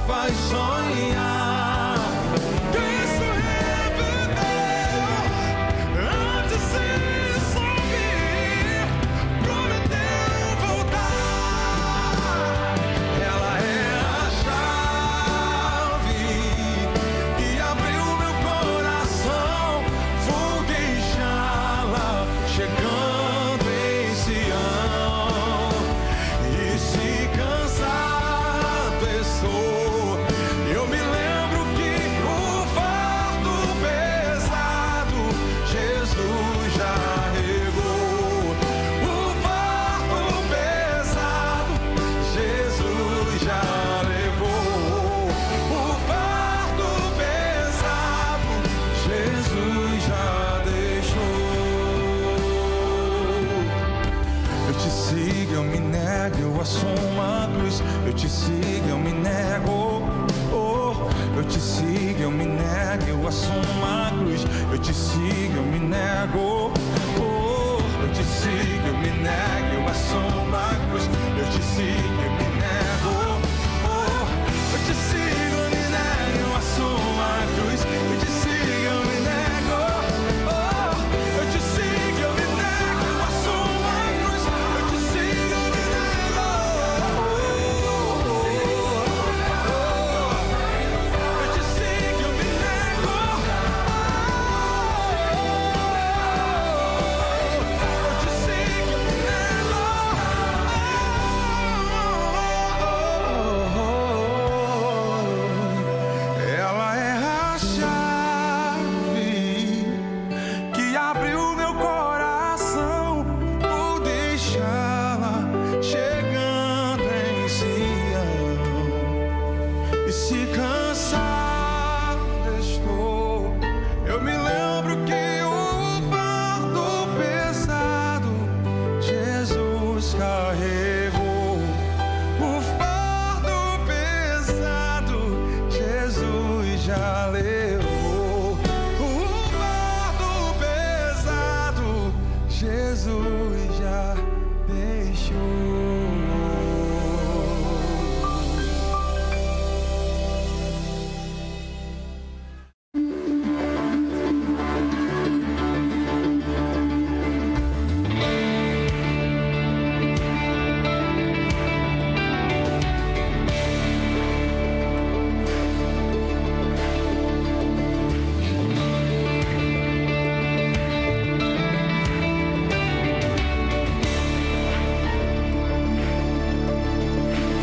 faz sonhar. Cristo reviveu antes de subir, prometeu voltar. Ela é a chave que abriu meu coração. Vou deixá-la chegando em Sião. E se cansado estou, eu me lembro que o fardo pesado Jesus já regou. O fardo pesado Jesus já levou. O fardo pesado Jesus já deixou. Eu te sigo, eu me nego, eu assumo a cruz. Eu te sigo, eu me nego. Eu te sigo, eu me nego, eu assumo a cruz. Eu te sigo, eu me nego. Eu te sigo, eu me nego, eu assumo a cruz. Eu te sigo, eu me nego. Eu te sigo, eu me nego, eu assumo a cruz. Eu te sigo, eu me nego. Eu te sigo, eu me nego, eu assumo a cruz. Eu te sigo, eu me nego. Eu te sigo, eu me nego. Eu te sigo, eu me nego. Ela é a chave que abriu meu coração. Vou deixá-la chegando em Sião. E se cansado estou, eu me lembro que o fardo pesado Jesus carregou. O fardo pesado Jesus já levou. O fardo pesado Jesus já deixou.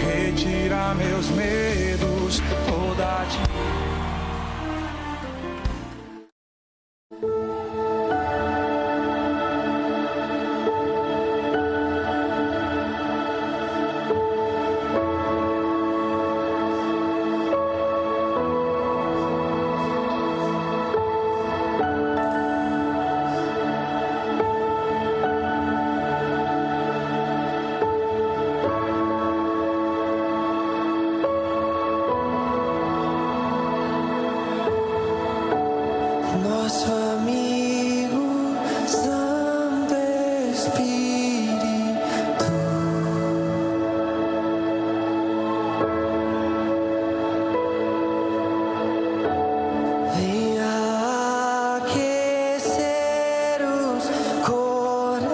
Retira meus medos, toda a Nosso amigo Santo Espírito, venha aquecer os corações.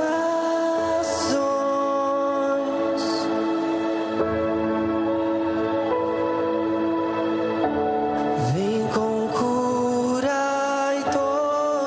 Vem com cura e toda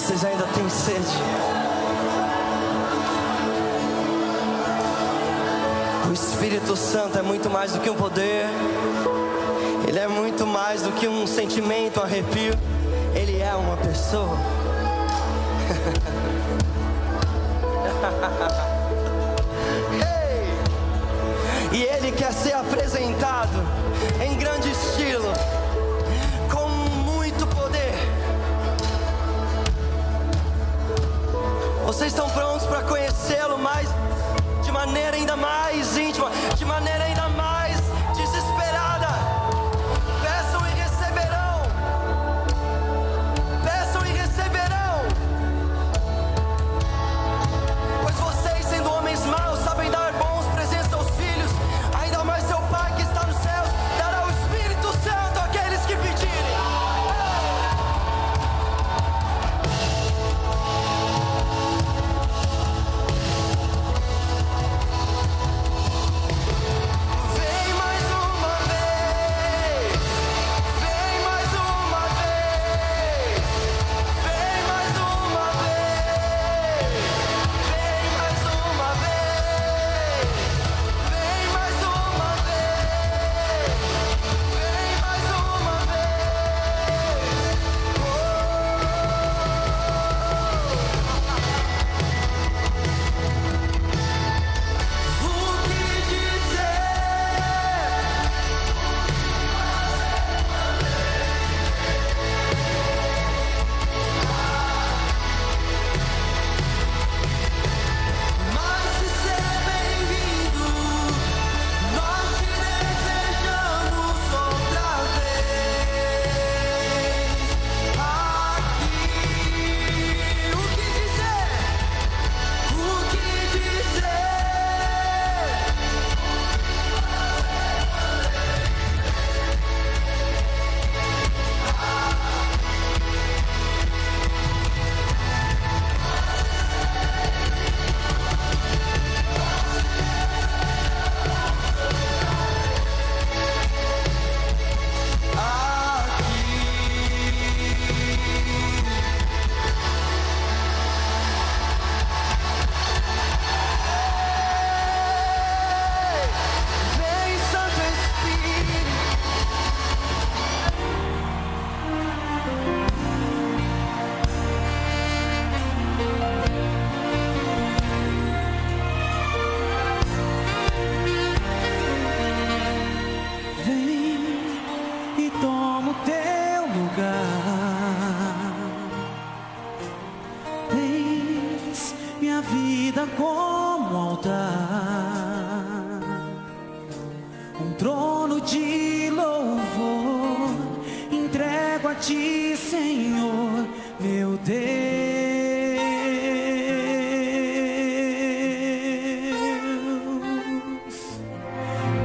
Vocês ainda têm sede? O Espírito Santo é muito mais do que um poder. Ele é muito mais do que um sentimento, um arrepio. Ele é uma pessoa. Hey! E Ele quer ser apresentado em grande estilo, com muito poder. Vocês estão prontos para conhecê-lo mais, de maneira ainda mais íntima, de maneira ainda mais desesperada? Peçam e receberão. Peçam e receberão. Pois vocês, sendo homens maus, sabem dar bons presentes aos filhos. Ainda mais seu Pai que está nos céus dará o Espírito Santo àqueles que pedirem. Vem mais uma vez. Vem mais uma vez. Vem mais uma vez. Vem mais uma vez. Vem mais uma vez. Vem mais uma vez. O que dizer? Mas se ser bem-vindo, nós te desejamos outra vez aqui. O que dizer? O que dizer? Vem, Santo Espírito. Vem e toma o teu lugar. Tens minha vida como altar, um trono de louvor. Entrego a ti, Senhor, meu Deus.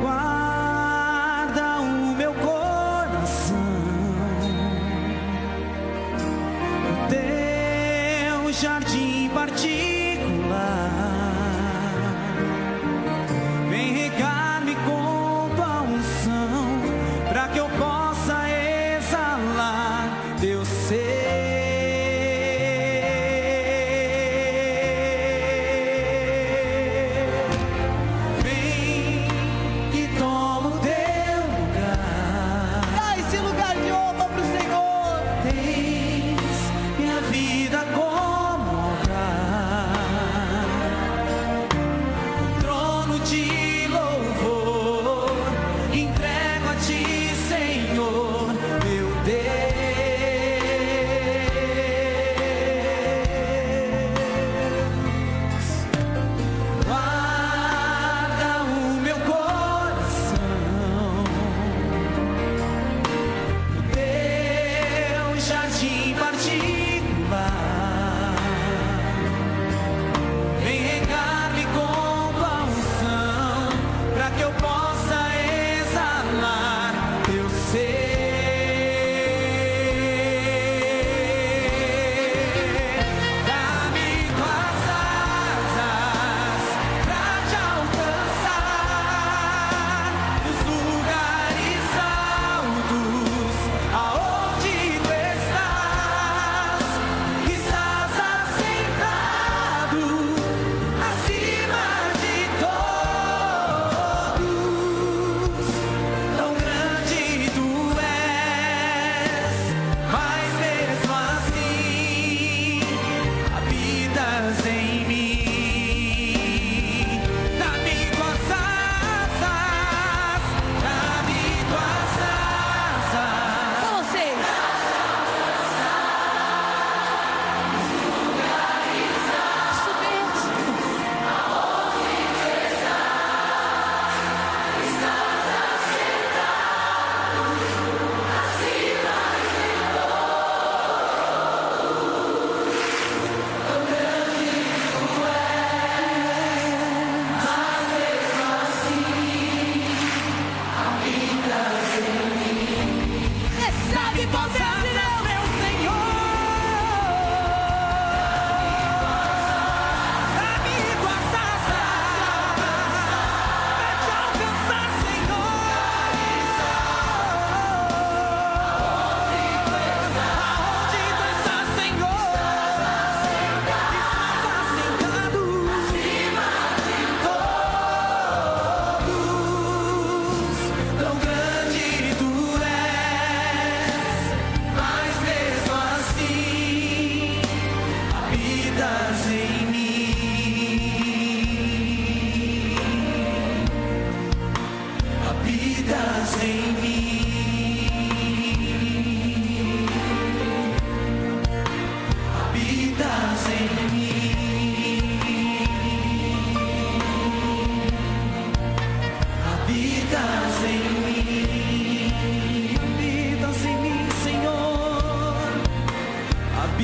Guarda o meu coração, o teu jardim particular. Vem regar-me com tua unção, para que eu possa exalar teu ser. Vem e toma o teu lugar. Dá esse lugar de honra pro Senhor. Tens minha vida como altar,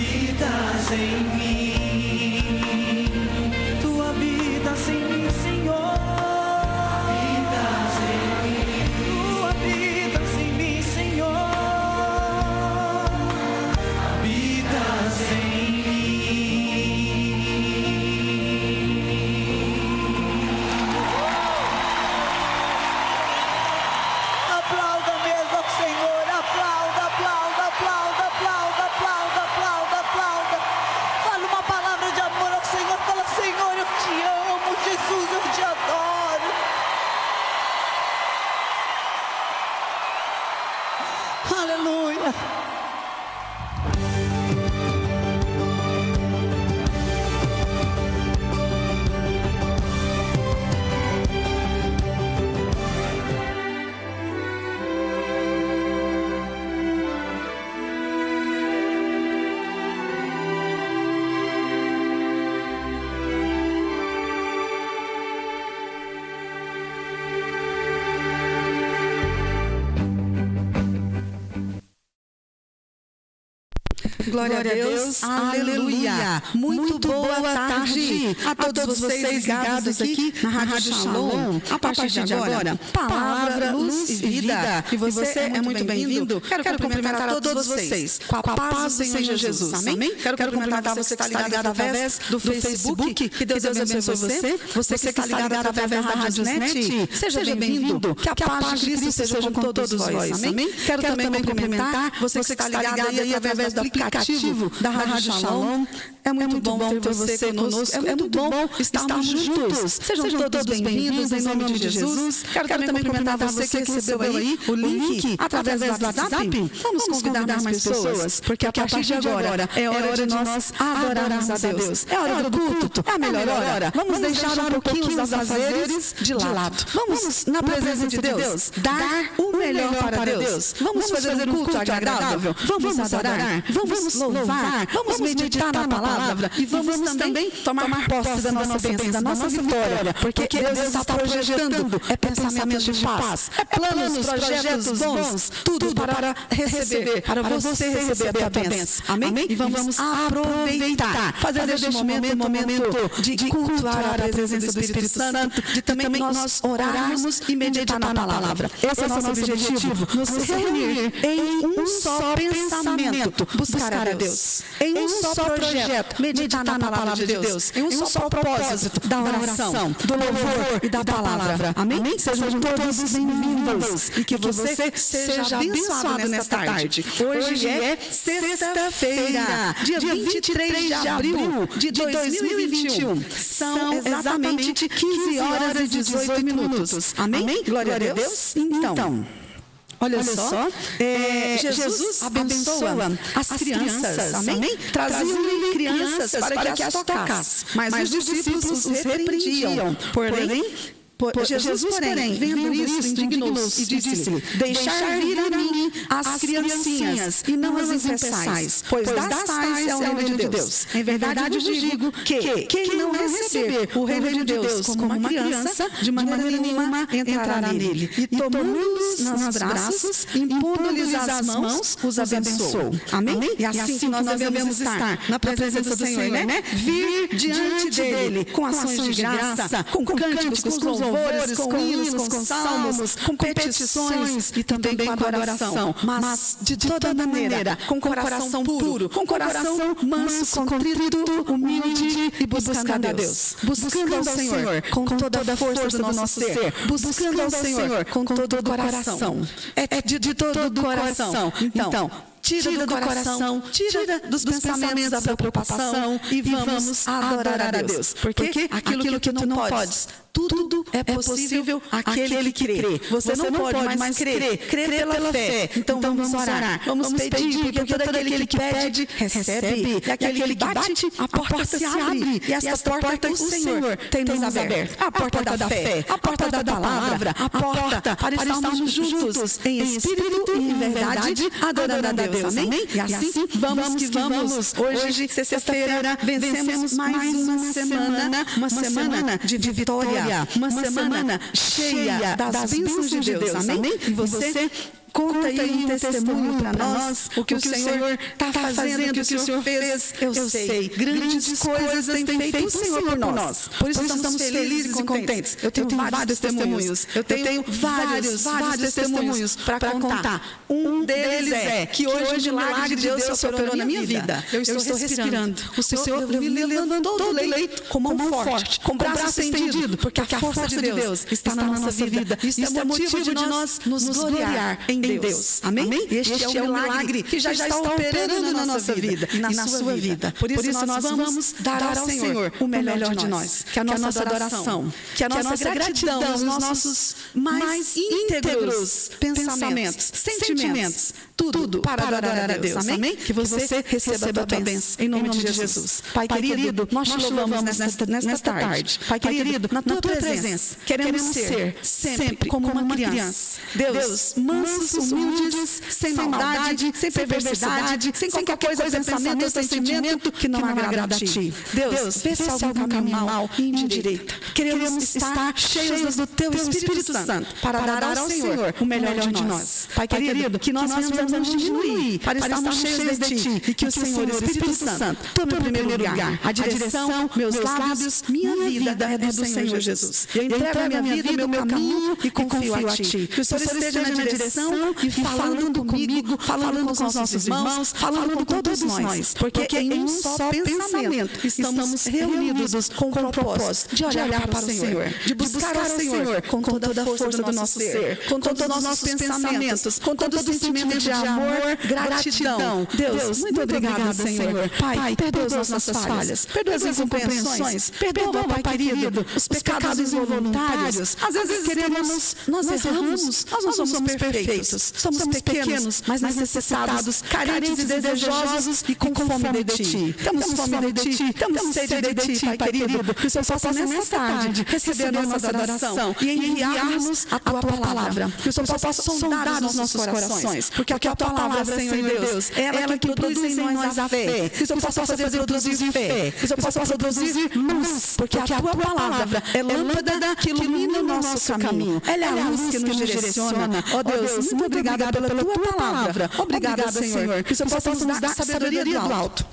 habitas em mim, tu habitas em mim, Senhor. Habitas em mim, tu habitas em mim, Senhor. Habitas em mim. Aplauda mesmo ao Senhor, aplauda, aplauda, aplauda, aplauda, aplauda, aplauda, aplauda. Fala uma palavra de amor ao Senhor, fala: Senhor, eu te amo, Jesus, eu te adoro. Aleluia. Glória a Deus, aleluia. Muito boa tarde a todos vocês ligados aqui na Rádio Shalom. A partir de agora, palavra, luz e vida. E você é muito bem-vindo. Quero cumprimentar a todos vocês com a paz do Senhor Jesus. Amém? Quero cumprimentar você que está ligado através do Facebook. Que Deus abençoe você. Você que está ligado através da Rádio Net. Seja bem-vindo. Que a paz de Cristo seja com todos vós. Amém? Quero também cumprimentar você que está ligado aí através do aplicativo da Rádio Shalom. É muito bom ter você conosco. É muito bom estarmos juntos. Sejam todos bem-vindos em nome de Jesus. Quero também cumprimentar você que recebeu aí o link através do WhatsApp. Vamos convidar mais pessoas, porque a partir de agora é hora de nós adorarmos a Deus. É hora do culto, é a melhor hora. Vamos deixar um pouquinho os afazeres de lado. Vamos, na presença de Deus, dar o melhor para Deus. Vamos fazer um culto agradável. Vamos adorar. Vamos louvar. Vamos meditar na palavra. E vamos também tomar posse da nossa bênção, da nossa vitória. Porque Deus está projetando pensamentos de paz, planos, projetos bons, tudo para receber, para você receber a tua bênção. Amém? E vamos aproveitar, fazer deste momento um momento de cultuar a presença do Espírito Santo, de também nós orarmos e meditar na palavra. Esse é o nosso objetivo, nos reunir em um só pensamento, buscar a Deus, em um só projeto, meditar na palavra de Deus, em um só propósito da oração, do louvor e da palavra. Amém? Sejam todos bem-vindos e que você seja abençoado nesta tarde. Hoje é sexta-feira, dia 23 de abril de 2021. São exatamente 15 horas e 18 minutos. Amém? Glória a Deus. Então, olha só, Jesus abençoa as crianças, amém? Traziam-lhe crianças para que as tocasse, mas os discípulos os repreendiam. Jesus, porém, vendo isso, indignou-se e disse-lhe: deixar vir a mim as criancinhas e não as impeçais, pois das tais é o reino de Deus. Em verdade eu vos digo que quem não receber o reino de Deus como uma criança, de maneira nenhuma entrará nele. E tomando-os nos braços, impondo-lhes as mãos, os abençoou. Amém? E assim nós devemos estar na presença do Senhor, né? Vir diante dele com ações de graça, com cânticos, com louvores, com hinos, com salmos, com petições e também com adoração, mas de toda maneira, com coração puro, com coração manso, contrito, humilde e buscando a Deus, buscando ao Senhor com toda a força do nosso ser, buscando ao Senhor com todo o coração, é de todo o coração. Então, tira do coração, tira dos pensamentos da preocupação e vamos adorar a Deus. Porque aquilo que tu não podes, tudo é possível aquele que crê. Você não pode mais crer pela fé. Então vamos orar, vamos pedir, porque todo aquele que pede, recebe. E aquele que bate, a porta se abre. E essa porta o Senhor tem nos aberto. A porta da fé, a porta da palavra, a porta para estarmos juntos em espírito e em verdade, adorando a Deus. Amém? E assim vamos que vamos. Hoje, sexta-feira, vencemos mais uma semana de vitória, uma semana cheia das bênçãos de Deus. Amém? E você Conta aí um testemunho para nós, o que o Senhor está fazendo, o que o Senhor fez. Eu sei, grandes coisas tem feito o Senhor por nós. Por isso estamos felizes e contentes. Eu tenho vários testemunhos. Eu tenho vários testemunhos para contar. Um deles é que hoje o milagre de Deus se operou na minha vida. Eu estou respirando. O Senhor me levantou do leito com mão forte, com braço estendido, porque a força de Deus está na nossa vida. Isso é motivo de nós nos gloriar em Deus. Amém? Este é o milagre que já está operando na nossa vida e na sua vida. Por isso nós vamos dar ao Senhor o melhor de nós. Que a nossa adoração, que a nossa gratidão, os nossos mais íntegros pensamentos, sentimentos, tudo para adorar a Deus. Amém? Que você receba a tua bênção em nome de Jesus. Pai querido, nós te louvamos nesta tarde. Pai querido, na tua presença, queremos ser sempre como uma criança. Deus, mansos, humildes, sem maldade, sem perversidade, sem qualquer coisa, pensamento ou sentimento que não agrada a ti. Deus, vê se algum caminho mal e indireita. Queremos estar cheios do teu Espírito Santo para dar ao Senhor o melhor de nós. Pai querido, que nós venhamos diminuir para estarmos cheios de ti e que o Senhor, o Espírito Santo, tome o primeiro lugar. A direção, meus lábios, minha vida é do Senhor Jesus. Eu entrego a minha vida, o meu caminho e confio a ti. Que o Senhor esteja na direção e falando comigo, falando com os nossos irmãos, falando com todos nós. Porque em um só pensamento estamos reunidos com o propósito de olhar para o Senhor, de buscar o Senhor com toda a força do nosso ser, com todos os nossos pensamentos, com todo o sentimento de amor, gratidão. Deus, muito obrigada, Senhor. Pai, perdoa as nossas falhas, perdoa as incompreensões, perdoa, Pai querido, os pecados involuntários. Às vezes nós erramos, nós não somos perfeitos, somos pequenos, mas necessitados, carentes e desejosos e com fome de ti. Temos fome de ti, temos sede de ti, Pai querido, que o Senhor possa nesta tarde receber a nossa adoração e enviar-nos a tua palavra. Que o Senhor possa sondar os nossos corações, porque a tua palavra, Senhor Deus, é ela que produz em nós a fé. Que o Senhor possa fazer produzir fé, que o Senhor possa produzir luz, porque a tua palavra é lâmpada que ilumina o nosso caminho. Ela é a luz que nos direciona. Ó Deus, muito obrigada pela tua palavra. Obrigada, Senhor. Que o Senhor possa nos dar sabedoria do alto.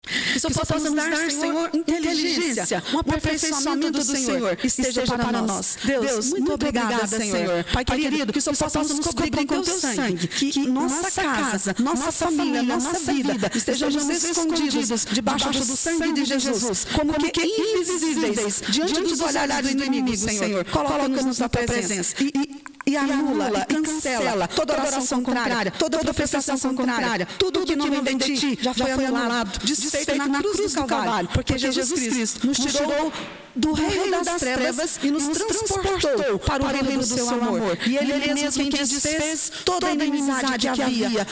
Que o Senhor possa nos dar, Senhor, inteligência, um aperfeiçoamento do Senhor esteja para nós. Deus, muito obrigada, Senhor. Pai querido, que o Senhor possa nos cobrir com teu sangue, que nossa casa, nossa família, nossa vida estejamos escondidos debaixo do sangue de Jesus, como que invisíveis diante dos olhares do inimigo, Senhor. Coloca-nos na tua presença e anula e cancela toda oração contrária, toda professação contrária, tudo que não vem de ti já foi anulado, desfeito na cruz do Calvário, porque Jesus Cristo nos tirou do reino das trevas e nos transportou para o reino do seu amor. E Ele mesmo quem desfez toda a inimizade que havia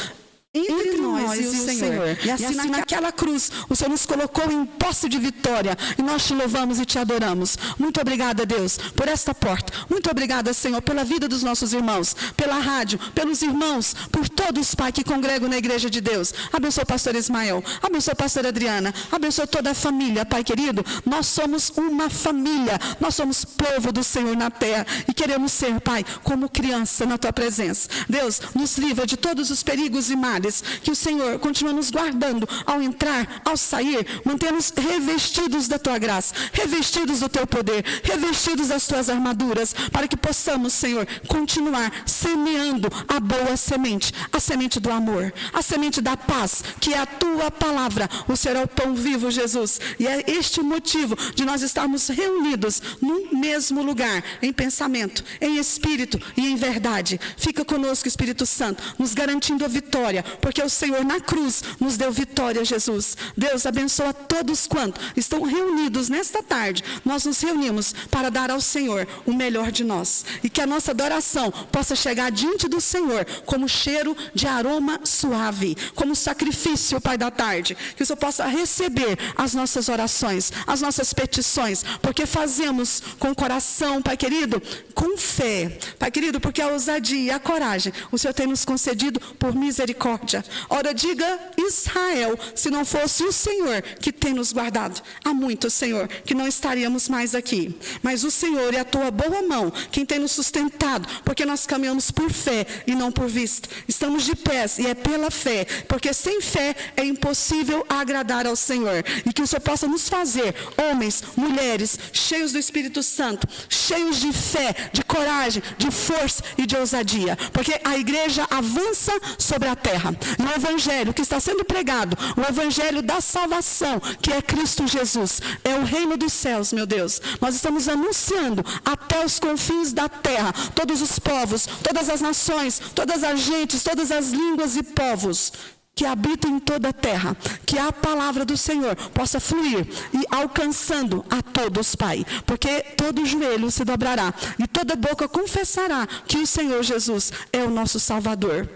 entre nós e o Senhor. E assim naquela cruz, o Senhor nos colocou em posse de vitória. E nós te louvamos e te adoramos. Muito obrigada, Deus, por esta porta. Muito obrigada, Senhor, pela vida dos nossos irmãos, pela rádio, pelos irmãos, por todos, Pai, que congregam na igreja de Deus. Abençoa o pastor Ismael, abençoa a pastora Adriana, abençoa toda a família, Pai querido. Nós somos uma família, nós somos povo do Senhor na terra e queremos ser, Pai, como criança na tua presença. Deus, nos livra de todos os perigos e males. Que o Senhor continue nos guardando ao entrar, ao sair, mantendo-nos revestidos da tua graça, revestidos do teu poder, revestidos das tuas armaduras, para que possamos, Senhor, continuar semeando a boa semente, a semente do amor, a semente da paz, que é a tua palavra. O Senhor é o pão vivo, Jesus, e é este o motivo de nós estarmos reunidos num mesmo lugar, em pensamento, em espírito e em verdade. Fica conosco, Espírito Santo, nos garantindo a vitória, porque o Senhor na cruz nos deu vitória, Jesus. Deus, abençoa todos quantos estão reunidos nesta tarde. Nós nos reunimos para dar ao Senhor o melhor de nós. E que a nossa adoração possa chegar diante do Senhor como cheiro de aroma suave, como sacrifício, Pai da tarde. Que o Senhor possa receber as nossas orações, as nossas petições, porque fazemos com o coração, Pai querido, com fé. Pai querido, porque a ousadia e a coragem o Senhor tem nos concedido por misericórdia. misericórdia. Ora, diga Israel, se não fosse o Senhor que tem nos guardado. Há muito, Senhor, que não estaríamos mais aqui. Mas o Senhor e a tua boa mão, quem tem nos sustentado, porque nós caminhamos por fé e não por vista. Estamos de pés e é pela fé, porque sem fé é impossível agradar ao Senhor. E que o Senhor possa nos fazer, homens, mulheres, cheios do Espírito Santo, cheios de fé, de coragem, de força e de ousadia. Porque a igreja avança sobre a terra. E o evangelho que está sendo pregado, o evangelho da salvação, que é Cristo Jesus, é o reino dos céus, meu Deus. Nós estamos anunciando até os confins da terra, todos os povos, todas as nações, todas as gentes, todas as línguas e povos que habitam em toda a terra, que a palavra do Senhor possa fluir e alcançando a todos, Pai, porque todo joelho se dobrará e toda boca confessará que o Senhor Jesus é o nosso Salvador.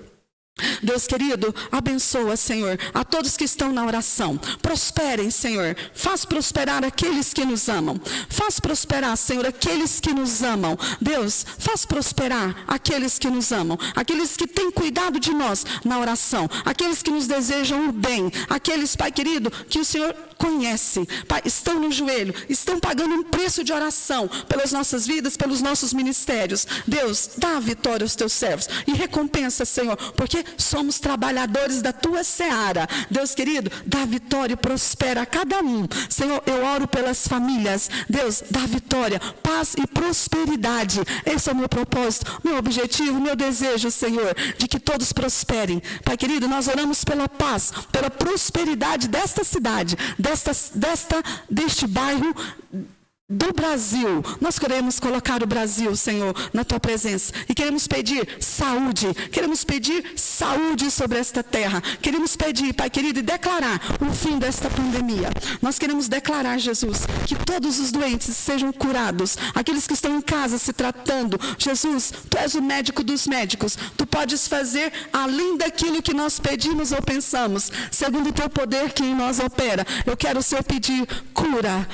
Deus querido, abençoa, Senhor, a todos que estão na oração. Prosperem, Senhor. Faz prosperar aqueles que nos amam. Faz prosperar, Senhor, aqueles que nos amam. Deus, faz prosperar aqueles que nos amam. Aqueles que têm cuidado de nós na oração. Aqueles que nos desejam o bem. Aqueles, Pai querido, que o Senhor conhece. Pai, estão no joelho, estão pagando um preço de oração pelas nossas vidas, pelos nossos ministérios. Deus, dá a vitória aos teus servos. E recompensa, Senhor, porque somos trabalhadores da tua seara. Deus querido, dá vitória e prospera a cada um. Senhor, eu oro pelas famílias. Deus, dá vitória, paz e prosperidade. Esse é o meu propósito, meu objetivo, meu desejo, Senhor, de que todos prosperem. Pai querido, nós oramos pela paz, pela prosperidade desta cidade, deste bairro, do Brasil. Nós queremos colocar o Brasil, Senhor, na tua presença e queremos pedir saúde sobre esta terra. Queremos pedir, Pai querido, e declarar o fim desta pandemia. Nós queremos declarar, Jesus, que todos os doentes sejam curados, aqueles que estão em casa se tratando. Jesus, tu és o médico dos médicos, tu podes fazer além daquilo que nós pedimos ou pensamos, segundo o teu poder que em nós opera. Eu quero, Senhor, pedir cura,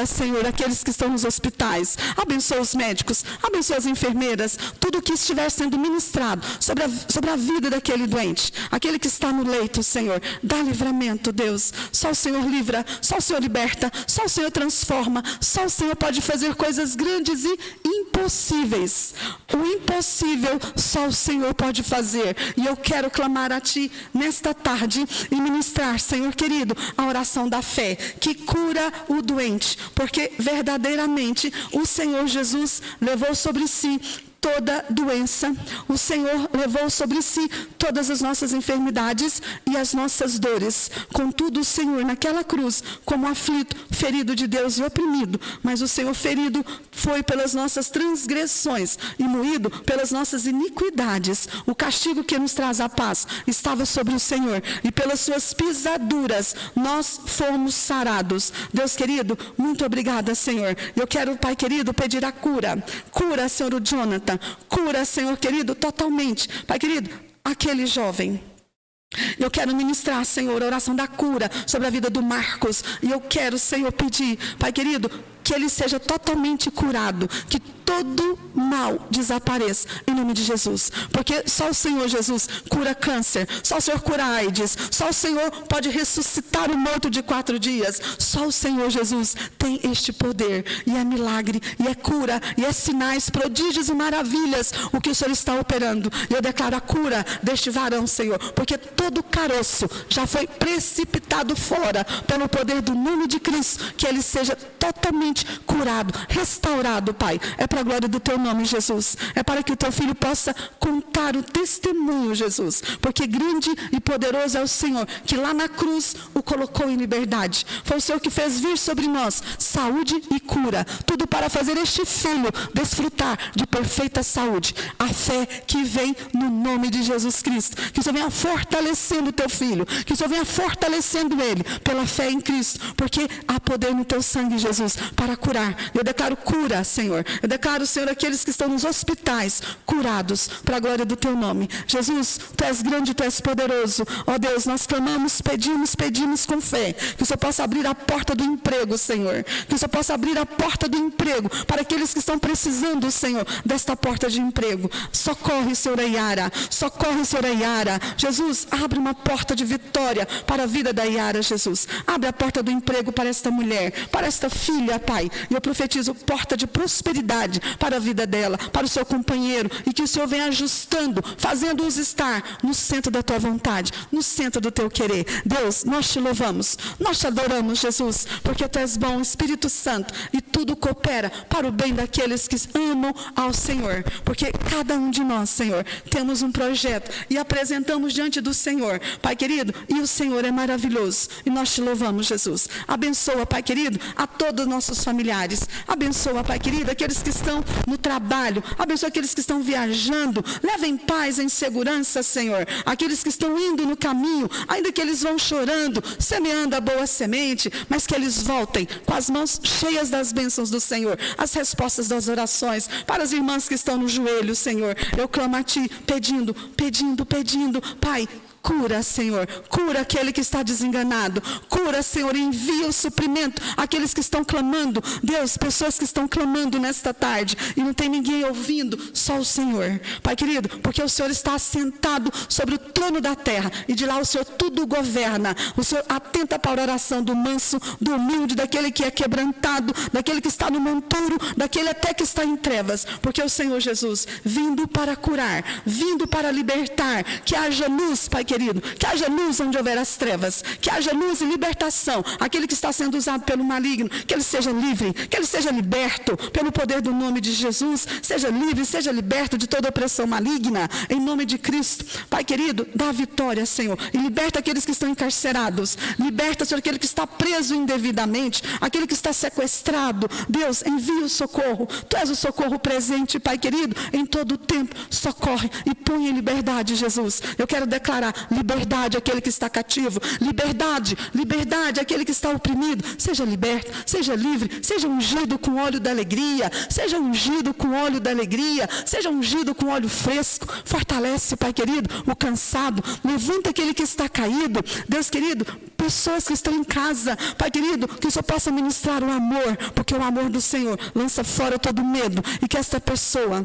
Senhor, aqueles que estão nos hospitais. Abençoa os médicos, abençoa as enfermeiras, tudo que estiver sendo ministrado sobre a vida daquele doente, aquele que está no leito, Senhor. Dá livramento, Deus. Só o Senhor livra, só o Senhor liberta, só o Senhor transforma, só o Senhor pode fazer coisas grandes e impossíveis. O impossível só o Senhor pode fazer. E eu quero clamar a Ti nesta tarde e ministrar, Senhor querido, a oração da fé, que cura o doente, porque verdadeiramente o Senhor Jesus levou sobre si toda doença. O Senhor levou sobre si todas as nossas enfermidades e as nossas dores. Contudo, o Senhor naquela cruz, como aflito, ferido de Deus e oprimido, mas o Senhor ferido foi pelas nossas transgressões e moído pelas nossas iniquidades. O castigo que nos traz a paz estava sobre o Senhor e pelas suas pisaduras nós fomos sarados. Deus querido, muito obrigada, Senhor. Eu quero, Pai querido, pedir a cura. Cura, Senhor, o Jonathan. Cura, Senhor querido, totalmente. Pai querido, aquele jovem. Eu quero ministrar, Senhor, a oração da cura sobre a vida do Marcos. E eu quero, Senhor, pedir, Pai querido, que ele seja totalmente curado, que todo mal desapareça, em nome de Jesus, porque só o Senhor Jesus cura câncer, só o Senhor cura AIDS, só o Senhor pode ressuscitar o morto de 4 dias, só o Senhor Jesus tem este poder, e é milagre, e é cura, e é sinais, prodígios e maravilhas, o que o Senhor está operando. E eu declaro a cura deste varão, Senhor, porque todo caroço já foi precipitado fora, pelo poder do nome de Cristo, que ele seja totalmente curado, restaurado, Pai. É para a glória do teu nome, Jesus. É para que o teu filho possa contar o testemunho, Jesus. Porque grande e poderoso é o Senhor, que lá na cruz o colocou em liberdade. Foi o Senhor que fez vir sobre nós saúde e cura. Tudo para fazer este filho desfrutar de perfeita saúde. A fé que vem no nome de Jesus Cristo. Que o Senhor venha fortalecendo o teu filho. Que o Senhor venha fortalecendo ele pela fé em Cristo. Porque há poder no teu sangue, Jesus, para curar. Eu declaro cura, Senhor. Eu declaro, Senhor, aqueles que estão nos hospitais, curados, para a glória do teu nome. Jesus, tu és grande, tu és poderoso. Ó Deus, nós clamamos, pedimos com fé, que o Senhor possa abrir a porta do emprego, Senhor. Que o Senhor possa abrir a porta do emprego para aqueles que estão precisando, Senhor, desta porta de emprego. Socorre, Senhor Yara. Socorre, Senhor Yara. Jesus, abre uma porta de vitória para a vida da Yara, Jesus. Abre a porta do emprego para esta mulher, para esta filha, Pai. E eu profetizo porta de prosperidade para a vida dela, para o seu companheiro, e que o Senhor venha ajustando, fazendo-os estar no centro da tua vontade, no centro do teu querer. Deus, nós te louvamos, nós te adoramos, Jesus, porque tu és bom, Espírito Santo, e tudo coopera para o bem daqueles que amam ao Senhor, porque cada um de nós, Senhor, temos um projeto e apresentamos diante do Senhor, Pai querido, e o Senhor é maravilhoso, e nós te louvamos, Jesus. Abençoa, Pai querido, a todos os nossos familiares. Abençoa, Pai querido, aqueles que estão no trabalho. Abençoa aqueles que estão viajando. Leva em paz, em segurança, Senhor. Aqueles que estão indo no caminho, ainda que eles vão chorando, semeando a boa semente, mas que eles voltem com as mãos cheias das bênçãos do Senhor, as respostas das orações. Para as irmãs que estão no joelho, Senhor, eu clamo a Ti, pedindo, Pai, cura, Senhor, cura aquele que está desenganado, cura, Senhor, envia o suprimento àqueles que estão clamando, Deus, pessoas que estão clamando nesta tarde, e não tem ninguém ouvindo, só o Senhor, Pai querido, porque o Senhor está assentado sobre o trono da terra, e de lá o Senhor tudo governa, o Senhor atenta para a oração do manso, do humilde, daquele que é quebrantado, daquele que está no monturo, daquele até que está em trevas, porque o Senhor Jesus, vindo para curar, vindo para libertar, que haja luz, Pai querido, que haja luz onde houver as trevas, que haja luz e libertação, aquele que está sendo usado pelo maligno, que ele seja livre, que ele seja liberto, pelo poder do nome de Jesus, seja livre, seja liberto de toda opressão maligna, em nome de Cristo. Pai querido, dá vitória, Senhor, e liberta aqueles que estão encarcerados, liberta, Senhor, aquele que está preso indevidamente, aquele que está sequestrado. Deus, envia o socorro, Tu és o socorro presente, Pai querido, em todo o tempo, socorre e põe em liberdade, Jesus. Eu quero declarar liberdade àquele que está cativo, liberdade àquele que está oprimido, seja liberto, seja livre, seja ungido com óleo da alegria, seja ungido com óleo da alegria, seja ungido com óleo fresco, fortalece, Pai querido, o cansado, levanta aquele que está caído, Deus querido, pessoas que estão em casa, Pai querido, que o Senhor possa ministrar o amor, porque o amor do Senhor lança fora todo medo, e que esta pessoa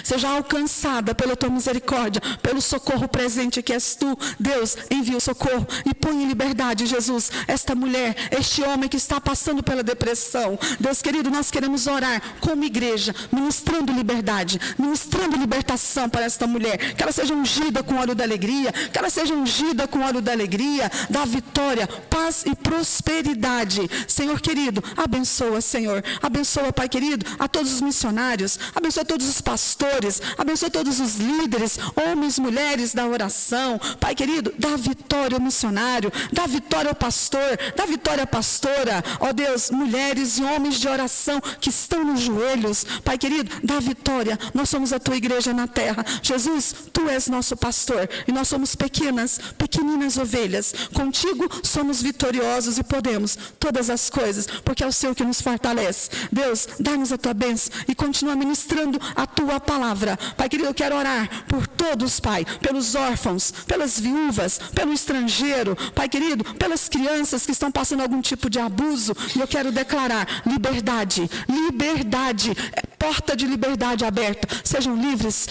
seja alcançada pela Tua misericórdia, pelo socorro presente que és Tu. Deus, envia o socorro e põe em liberdade, Jesus, esta mulher, este homem que está passando pela depressão. Deus querido, nós queremos orar como igreja, ministrando liberdade, ministrando libertação para esta mulher, que ela seja ungida com óleo da alegria, que ela seja ungida com óleo da alegria, da vitória, paz e prosperidade. Senhor querido, abençoa, Senhor, abençoa, Pai querido, a todos os missionários, abençoa todos os pastores, abençoa todos os líderes, homens, mulheres da oração. Pai querido, dá vitória ao missionário, dá vitória ao pastor, dá vitória à pastora. Ó Deus, mulheres e homens de oração que estão nos joelhos, Pai querido, dá vitória. Nós somos a Tua igreja na terra. Jesus, Tu és nosso pastor e nós somos pequeninas ovelhas. Contigo somos vitoriosos e podemos todas as coisas, porque é o Senhor que nos fortalece. Deus, dá-nos a Tua bênção e continua ministrando a Tua palavra. Pai querido, eu quero orar por todos, Pai, pelos órfãos, pelas viúvas, pelo estrangeiro, Pai querido, pelas crianças que estão passando algum tipo de abuso, e eu quero declarar liberdade, porta de liberdade aberta. Sejam livres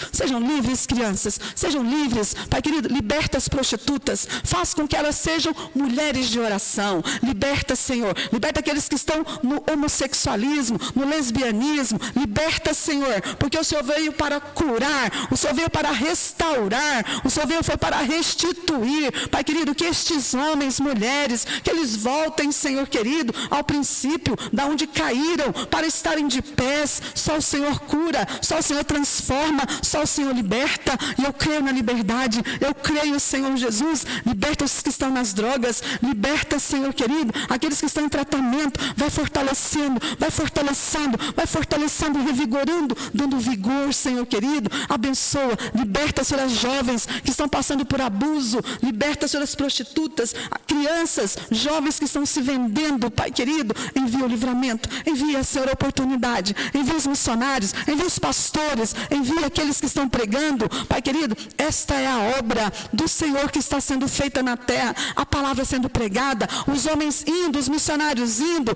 crianças, sejam livres, Pai querido, liberta as prostitutas, faz com que elas sejam mulheres de oração, liberta, Senhor, liberta aqueles que estão no homossexualismo, no lesbianismo, liberta, Senhor, porque o Senhor veio para curar, o Senhor veio para restaurar, o Senhor veio para restituir. Pai querido, que estes homens, mulheres, que eles voltem, Senhor querido, ao princípio, da onde caíram, para estarem de pés. Só o Senhor cura, só o Senhor transforma, só o Senhor liberta, e eu creio na liberdade, eu creio, Senhor Jesus, liberta os que estão nas drogas, liberta, Senhor querido, aqueles que estão em tratamento, vai fortalecendo, revigorando, dando vigor, Senhor, Senhor querido, abençoa, liberta, Senhor, as jovens que estão passando por abuso, liberta, Senhor, as prostitutas, crianças, jovens que estão se vendendo, Pai querido, envia o livramento, envia, Senhor, a oportunidade, envia os missionários, envia os pastores, envia aqueles que estão pregando, Pai querido, esta é a obra do Senhor que está sendo feita na terra, a palavra sendo pregada, os homens indo, os missionários indo,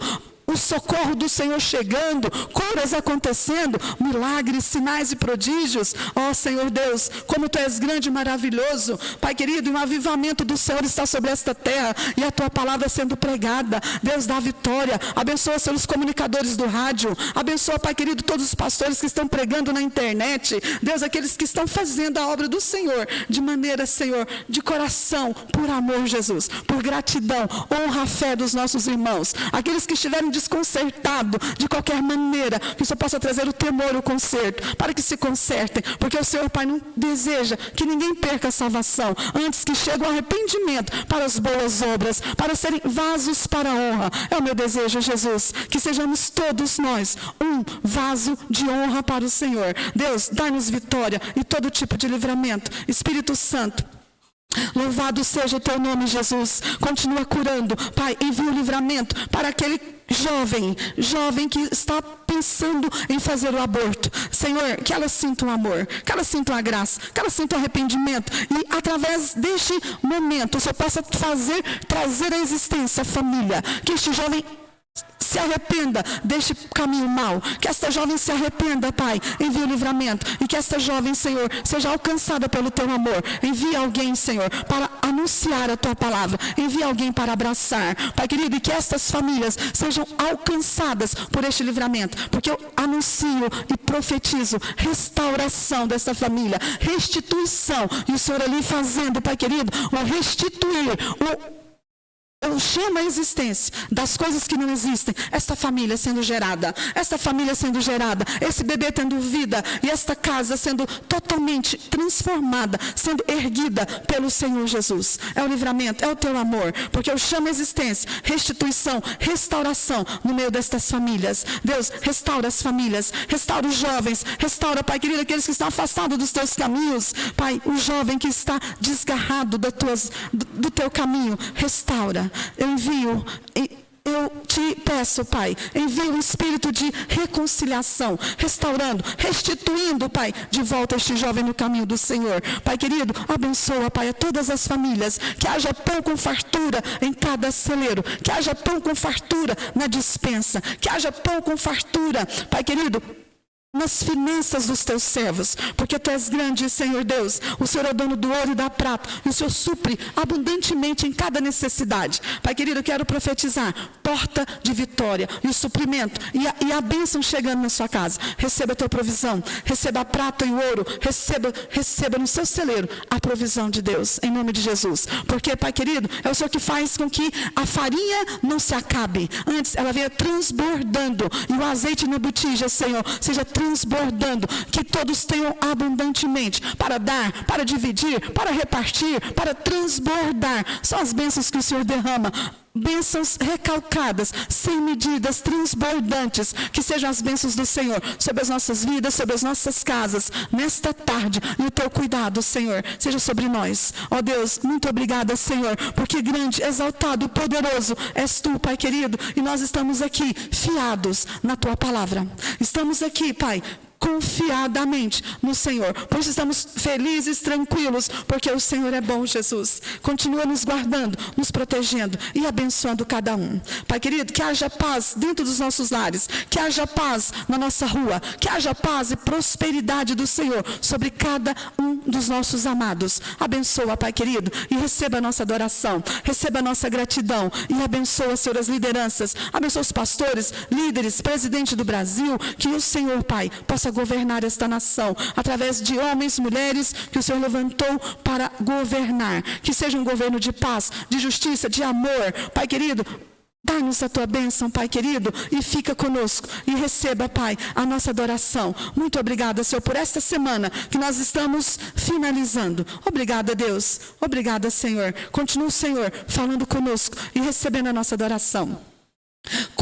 o socorro do Senhor chegando, curas acontecendo, milagres, sinais e prodígios. Ó Senhor Deus, como Tu és grande e maravilhoso, Pai querido, e um avivamento do Senhor está sobre esta terra, e a Tua palavra sendo pregada. Deus dá vitória, abençoa, Senhor, os comunicadores do rádio, abençoa, Pai querido, todos os pastores que estão pregando na internet, Deus, aqueles que estão fazendo a obra do Senhor, de maneira, Senhor, de coração, por amor, Jesus, por gratidão, honra a fé dos nossos irmãos, aqueles que estiverem desconcertado de qualquer maneira, que o Senhor possa trazer o temor, o conserto, para que se consertem, porque o Senhor, Pai, não deseja que ninguém perca a salvação, antes que chegue o arrependimento para as boas obras, para serem vasos para a honra. É o meu desejo, Jesus, que sejamos todos nós um vaso de honra para o Senhor. Deus, dá-nos vitória e todo tipo de livramento. Espírito Santo, louvado seja o Teu nome, Jesus. Continua curando, Pai, envia o livramento para aquele jovem que está pensando em fazer o aborto. Senhor, que ela sinta o amor, que ela sinta a graça, que ela sinta o arrependimento, e através deste momento o Senhor possa trazer à existência a família, que este jovem se arrependa deste caminho mau, que esta jovem se arrependa, Pai, envia o livramento, e que esta jovem, Senhor, seja alcançada pelo Teu amor. Envia alguém, Senhor, para anunciar a Tua palavra, envia alguém para abraçar, Pai querido, e que estas famílias sejam alcançadas por este livramento, porque eu anuncio e profetizo restauração dessa família, restituição, e o Senhor ali fazendo, Pai querido, o restituir, eu chamo a existência das coisas que não existem, esta família sendo gerada, esse bebê tendo vida, e esta casa sendo totalmente transformada, sendo erguida pelo Senhor Jesus. É o livramento, é o Teu amor, porque eu chamo a existência, restituição, restauração no meio destas famílias. Deus, restaura as famílias, restaura os jovens, restaura, Pai querido, aqueles que estão afastados dos Teus caminhos, Pai, o jovem que está desgarrado do Teu caminho, restaura. Eu Te peço, Pai, envia um espírito de reconciliação, restaurando, restituindo, Pai, de volta este jovem no caminho do Senhor. Pai querido, abençoa, Pai, a todas as famílias, que haja pão com fartura em cada celeiro, que haja pão com fartura na despensa, que haja pão com fartura, Pai querido, nas finanças dos Teus servos, porque Tu és grande, Senhor Deus, o Senhor é o dono do ouro e da prata, e o Senhor supre abundantemente em cada necessidade. Pai querido, eu quero profetizar porta de vitória, e o suprimento, e a bênção chegando na sua casa. Receba a Tua provisão, receba a prata e o ouro, receba no seu celeiro a provisão de Deus, em nome de Jesus, porque, Pai querido, é o Senhor que faz com que a farinha não se acabe, antes ela venha transbordando, e o azeite na botija, Senhor, seja transbordando, que todos tenham abundantemente para dar, para dividir, para repartir, para transbordar. São as bênçãos que o Senhor derrama, bênçãos recalcadas, sem medidas, transbordantes, que sejam as bênçãos do Senhor sobre as nossas vidas, sobre as nossas casas, nesta tarde, e o Teu cuidado, Senhor, seja sobre nós. Ó Deus, muito obrigada, Senhor, porque grande, exaltado, poderoso és Tu, Pai querido, e nós estamos aqui fiados na Tua palavra. Estamos aqui, Pai, confiadamente no Senhor. Por isso estamos felizes, tranquilos, porque o Senhor é bom, Jesus. Continua nos guardando, nos protegendo e abençoando cada um. Pai querido, que haja paz dentro dos nossos lares, que haja paz na nossa rua, que haja paz e prosperidade do Senhor sobre cada um dos nossos amados. Abençoa, Pai querido, e receba a nossa adoração, receba a nossa gratidão, e abençoa, Senhor, as lideranças, abençoa os pastores, líderes, presidente do Brasil, que o Senhor, Pai, possa governar esta nação, através de homens, mulheres, que o Senhor levantou para governar, que seja um governo de paz, de justiça, de amor. Pai querido, dá-nos a Tua bênção, Pai querido, e fica conosco, e receba, Pai, a nossa adoração. Muito obrigada, Senhor, por esta semana que nós estamos finalizando. Obrigada, Deus. Obrigada, Senhor. Continua, Senhor, falando conosco e recebendo a nossa adoração.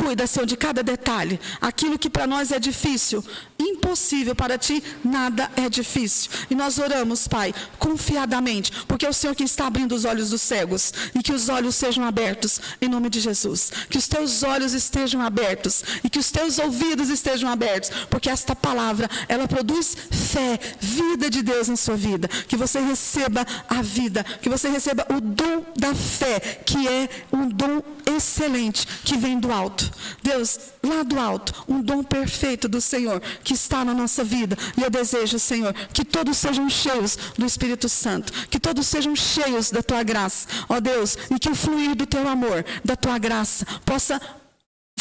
cuida, Senhor, de cada detalhe. Aquilo que para nós é difícil, impossível para Ti, nada é difícil. E nós oramos, Pai, confiadamente, porque é o Senhor que está abrindo os olhos dos cegos, e que os olhos sejam abertos, em nome de Jesus. Que os Teus olhos estejam abertos, e que os Teus ouvidos estejam abertos, porque esta palavra, ela produz fé, vida de Deus na sua vida. Que você receba a vida, que você receba o dom da fé, que é um dom excelente, que vem do alto. Deus, lá do alto, um dom perfeito do Senhor, que está na nossa vida. E eu desejo, Senhor, que todos sejam cheios do Espírito Santo, que todos sejam cheios da Tua graça, ó Deus, e que o fluir do Teu amor, da Tua graça, possa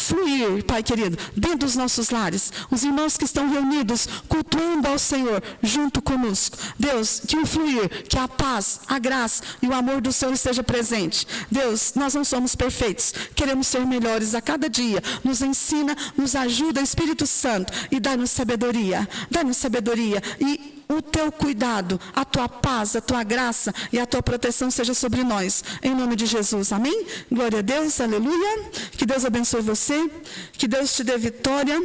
fluir, Pai querido, dentro dos nossos lares. Os irmãos que estão reunidos, cultuando ao Senhor, junto conosco. Deus, que o fluir, que a paz, a graça e o amor do Senhor esteja presente. Deus, nós não somos perfeitos, queremos ser melhores a cada dia. Nos ensina, nos ajuda, Espírito Santo, e dá-nos sabedoria. Dá-nos sabedoria e o Teu cuidado, a Tua paz, a Tua graça e a Tua proteção seja sobre nós. Em nome de Jesus, amém? Glória a Deus, aleluia. Que Deus abençoe você, que Deus te dê vitória.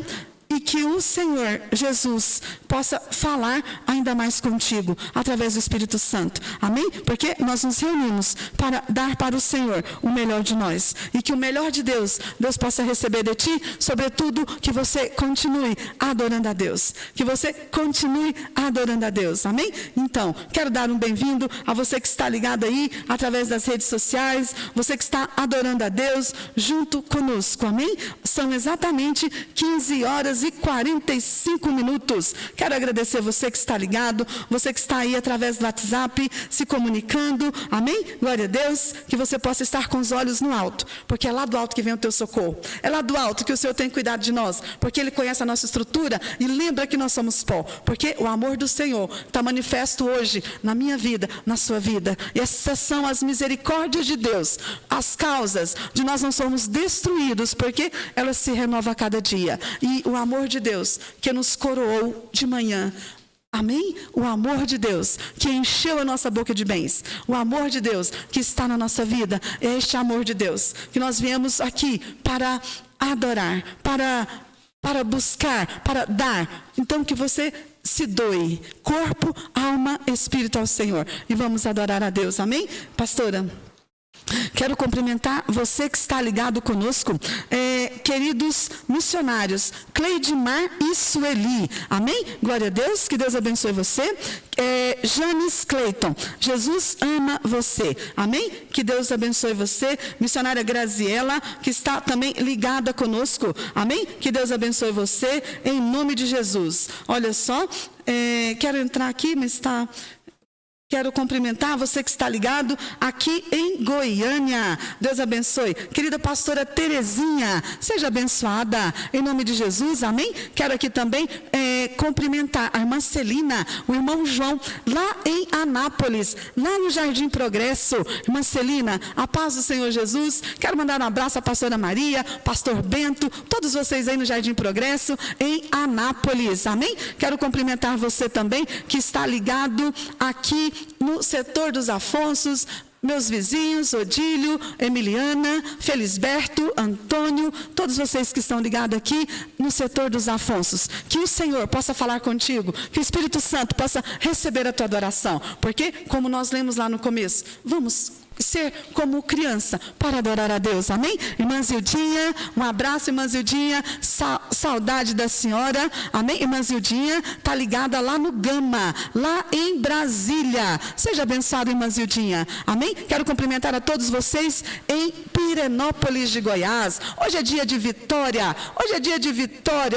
E que o Senhor Jesus possa falar ainda mais contigo, através do Espírito Santo. Amém? Porque nós nos reunimos para dar para o Senhor o melhor de nós. E que o melhor de Deus, Deus possa receber de ti, sobretudo que você continue adorando a Deus. Que você continue adorando a Deus. Amém? Então, quero dar um bem-vindo a você que está ligado aí, através das redes sociais, você que está adorando a Deus junto conosco. Amém? São exatamente 15 horas e 45 minutos. Quero agradecer você que está ligado, você que está aí através do WhatsApp, se comunicando, amém? Glória a Deus, que você possa estar com os olhos no alto, porque é lá do alto que vem o teu socorro, é lá do alto que o Senhor tem cuidado de nós, porque Ele conhece a nossa estrutura e lembra que nós somos pó, porque o amor do Senhor está manifesto hoje na minha vida, na sua vida, e essas são as misericórdias de Deus, as causas de nós não somos destruídos, porque elas se renovam a cada dia, e o amor de Deus que nos coroou de manhã. Amém? O amor de Deus que encheu a nossa boca de bens. O amor de Deus que está na nossa vida. É este amor de Deus que nós viemos aqui para adorar, para buscar, para dar. Então que você se doe, corpo, alma, espírito ao Senhor. E vamos adorar a Deus. Amém? Pastora, quero cumprimentar você que está ligado conosco, queridos missionários, Cleidmar e Sueli, amém? Glória a Deus, que Deus abençoe você. Janis Cleiton, Jesus ama você, amém? Que Deus abençoe você. Missionária Graziela, que está também ligada conosco, amém? Que Deus abençoe você, em nome de Jesus. Olha só, quero entrar aqui, mas está... Quero cumprimentar você que está ligado aqui em Goiânia. Deus abençoe. Querida pastora Terezinha, seja abençoada em nome de Jesus, amém? Quero aqui também cumprimentar a irmã Celina, o irmão João, lá em Anápolis, lá no Jardim Progresso. Irmã Celina, a paz do Senhor Jesus. Quero mandar um abraço à pastora Maria, pastor Bento, todos vocês aí no Jardim Progresso, em Anápolis, amém? Quero cumprimentar você também que está ligado aqui no setor dos Afonsos, meus vizinhos, Odílio, Emiliana, Felisberto, Antônio, todos vocês que estão ligados aqui no setor dos Afonsos. Que o Senhor possa falar contigo, que o Espírito Santo possa receber a tua adoração. Porque, como nós lemos lá no começo, vamos ser como criança para adorar a Deus, amém? Irmã Zildinha, um abraço, irmã Zildinha, saudade da senhora, amém? Irmã Zildinha está ligada lá no Gama, lá em Brasília. Seja abençoada, irmã Zildinha, amém? Quero cumprimentar a todos vocês em Pirenópolis de Goiás. Hoje é dia de vitória,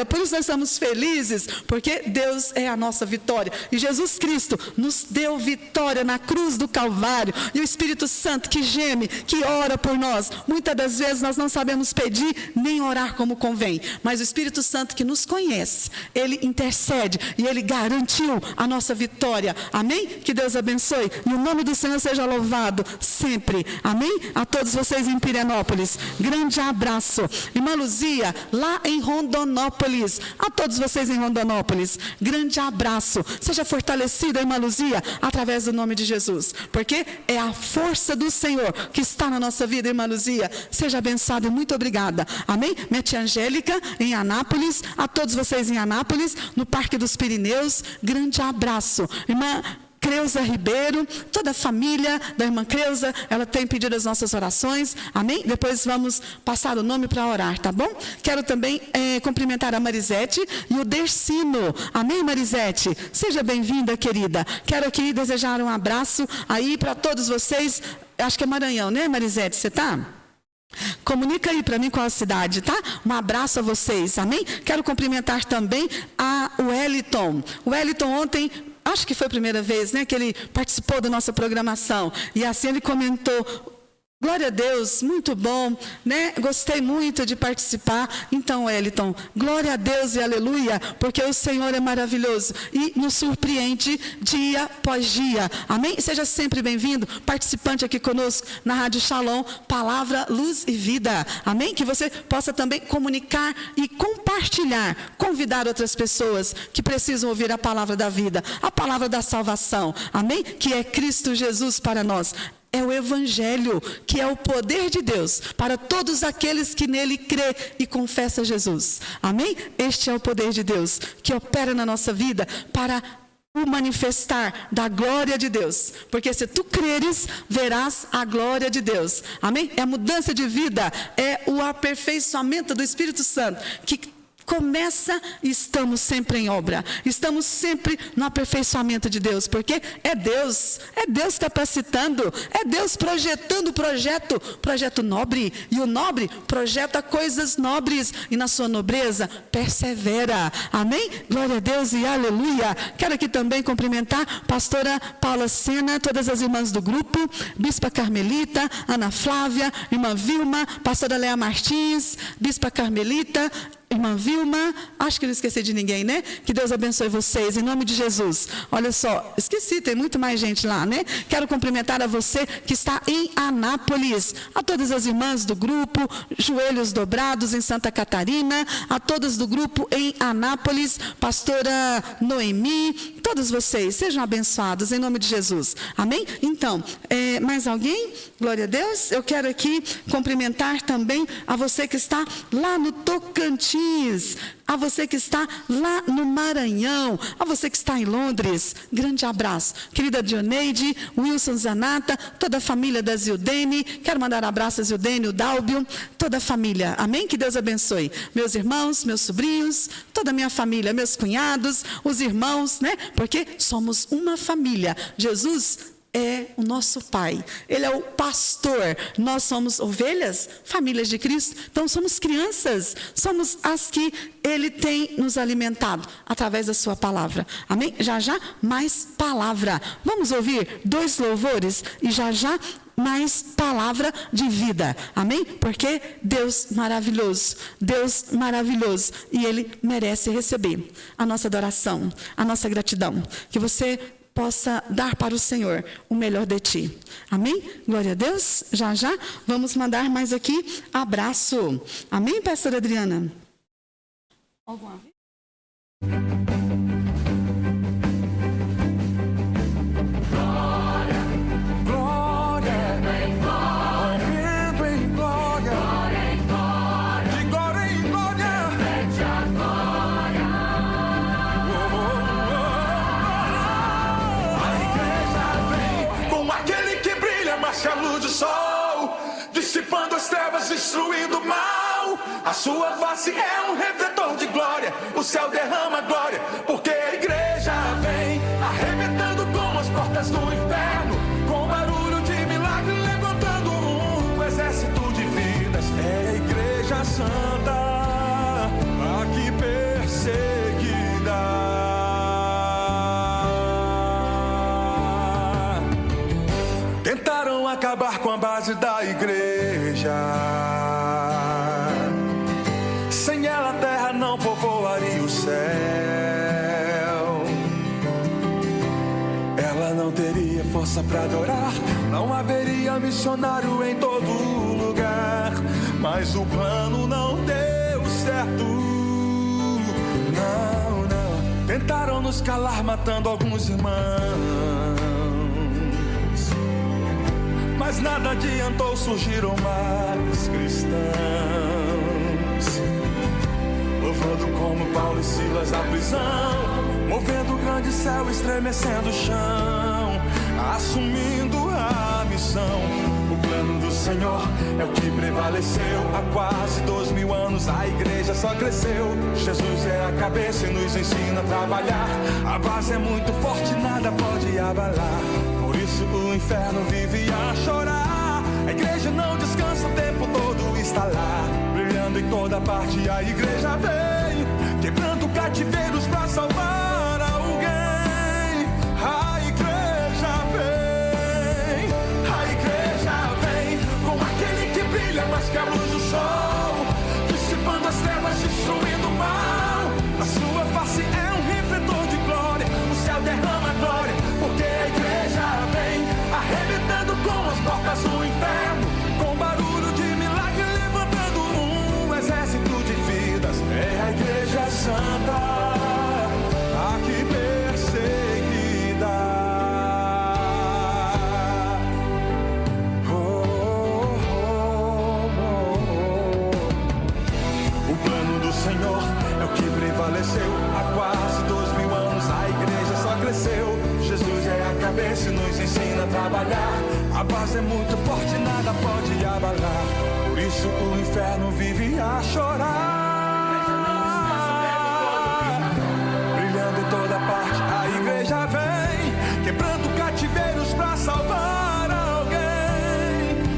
por isso nós estamos felizes, porque Deus é a nossa vitória, e Jesus Cristo nos deu vitória na cruz do Calvário, e o Espírito Santo que geme, que ora por nós. Muitas das vezes nós não sabemos pedir nem orar como convém, mas o Espírito Santo que nos conhece, Ele intercede e Ele garantiu a nossa vitória, amém? Que Deus abençoe e o nome do Senhor seja louvado sempre, amém? A todos vocês em Pirenópolis, grande abraço. Irmã Luzia, lá em Rondonópolis, a todos vocês em Rondonópolis, grande abraço. Seja fortalecida, irmã Luzia, através do nome de Jesus, porque é a força do Senhor que está na nossa vida, irmã Luzia. Seja abençoada e muito obrigada. Amém? Minha tia Angélica, em Anápolis, a todos vocês em Anápolis, no Parque dos Pirineus, grande abraço. Irmã Creuza Ribeiro, toda a família da irmã Creuza, ela tem pedido as nossas orações, amém? Depois vamos passar o nome para orar, tá bom? Quero também cumprimentar a Marisete e o Dercino, amém, Marisete? Seja bem-vinda, querida. Quero aqui desejar um abraço aí para todos vocês, acho que é Maranhão, né, Marisete? Você tá? Comunica aí para mim qual a cidade, tá? Um abraço a vocês, amém? Quero cumprimentar também a Wellington. O Wellington ontem, acho que foi a primeira vez, né, que ele participou da nossa programação. E assim ele comentou: glória a Deus, muito bom, né? Gostei muito de participar. Então, Wellington, glória a Deus e aleluia, porque o Senhor é maravilhoso e nos surpreende dia após dia. Amém? Seja sempre bem-vindo, participante aqui conosco na Rádio Shalom, Palavra, Luz e Vida. Amém? Que você possa também comunicar e compartilhar, convidar outras pessoas que precisam ouvir a palavra da vida, a palavra da salvação. Amém? Que é Cristo Jesus para nós. É o Evangelho, que é o poder de Deus para todos aqueles que nele crê e confessa Jesus. Amém? Este é o poder de Deus que opera na nossa vida para o manifestar da glória de Deus. Porque se tu creres, verás a glória de Deus. Amém? É a mudança de vida, é o aperfeiçoamento do Espírito Santo que começa e estamos sempre em obra. Estamos sempre no aperfeiçoamento de Deus, porque é Deus capacitando, é Deus projetando o projeto nobre, e o nobre projeta coisas nobres, e na sua nobreza persevera. Amém? Glória a Deus e aleluia. Quero aqui também cumprimentar pastora Paula Sena, todas as irmãs do grupo, Bispa Carmelita, Ana Flávia, irmã Vilma, pastora Lea Martins, Bispa Carmelita, irmã Vilma, acho que não esqueci de ninguém, né? Que Deus abençoe vocês, em nome de Jesus. Olha só, esqueci, tem muito mais gente lá, né? Quero cumprimentar a você que está em Anápolis, a todas as irmãs do grupo, Joelhos Dobrados em Santa Catarina, a todas do grupo em Anápolis, pastora Noemi, todos vocês, sejam abençoados, em nome de Jesus. Amém? Então, mais alguém? Glória a Deus. Eu quero aqui cumprimentar também a você que está lá no Tocantins, a você que está lá no Maranhão, a você que está em Londres, grande abraço. Querida Dioneide, Wilson Zanata, toda a família da Zildene, quero mandar abraço a Zildene, o Dálbio, toda a família, amém? Que Deus abençoe. Meus irmãos, meus sobrinhos, toda a minha família, meus cunhados, os irmãos, né? Porque somos uma família. Jesus é o nosso Pai, Ele é o pastor, nós somos ovelhas, famílias de Cristo, então somos crianças, somos as que Ele tem nos alimentado, através da sua palavra, amém? Já já, mais palavra, vamos ouvir 2 louvores, e já já, mais palavra de vida, amém? Porque Deus maravilhoso, e Ele merece receber a nossa adoração, a nossa gratidão, que você possa dar para o Senhor o melhor de ti. Amém? Glória a Deus. Já já vamos mandar mais aqui abraço. Amém, pastora Adriana? Alguma vez? A luz do sol, dissipando as trevas, destruindo o mal. A sua face é um refletor de glória. O céu derrama glória, porque a igreja vem arrebentando com as portas do inferno, com barulho de milagre, levantando um exército de vidas. É a igreja santa, aqui perseguida. Tentaram acabar com a base da igreja. Sem ela a terra não povoaria o céu. Ela não teria força para adorar, não haveria missionário em todo lugar. Mas o plano não deu certo. Não. Tentaram nos calar, matando alguns irmãos. mas nada adiantou, surgiram mais cristãos, louvando como Paulo e Silas na prisão, movendo o grande céu, estremecendo o chão, assumindo a missão. O plano do Senhor é o que prevaleceu. Há quase 2000 anos a igreja só cresceu. Jesus é a cabeça e nos ensina a trabalhar. A base é muito forte, nada pode abalar. Por isso o inferno vive a chorar. A igreja não descansa, o tempo todo está lá, brilhando em toda parte. A igreja vem, quebrando cativeiros pra salvar alguém. A igreja vem, a igreja vem, com aquele que brilha mais que a luz do sol, dissipando as trevas, destruindo o mal. A sua face é um refletor de glória, o céu derrama glória, porque a igreja vem, arrebentando com as portas do inferno, com barulho de milagre, levantando um exército de vidas. É a igreja santa, aqui perseguida. O plano do Senhor é o que prevaleceu. Há quase 2000 anos a igreja só cresceu. Jesus é a cabeça e nos ensina a trabalhar. A base é muito forte, nada pode abalar. Por isso o inferno vive a chorar. Brilhando em toda parte, a igreja vem, quebrando cativeiros pra salvar alguém.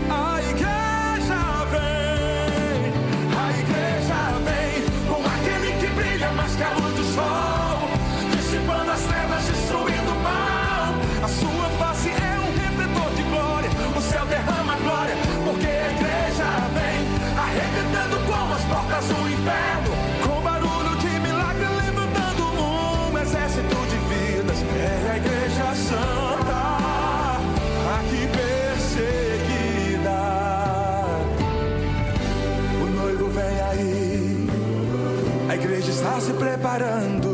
A igreja vem, com aquele que brilha mais que a luz do sol, dissipando as trevas, destruindo o mal. A sua face é um refletor de glória, o céu derrama glória, porque a igreja vem, arrebentando com as portas do inferno, com barulho de milagre, levantando um exército de vidas. É a igreja santa, aqui perseguida. O noivo vem aí, a igreja está se preparando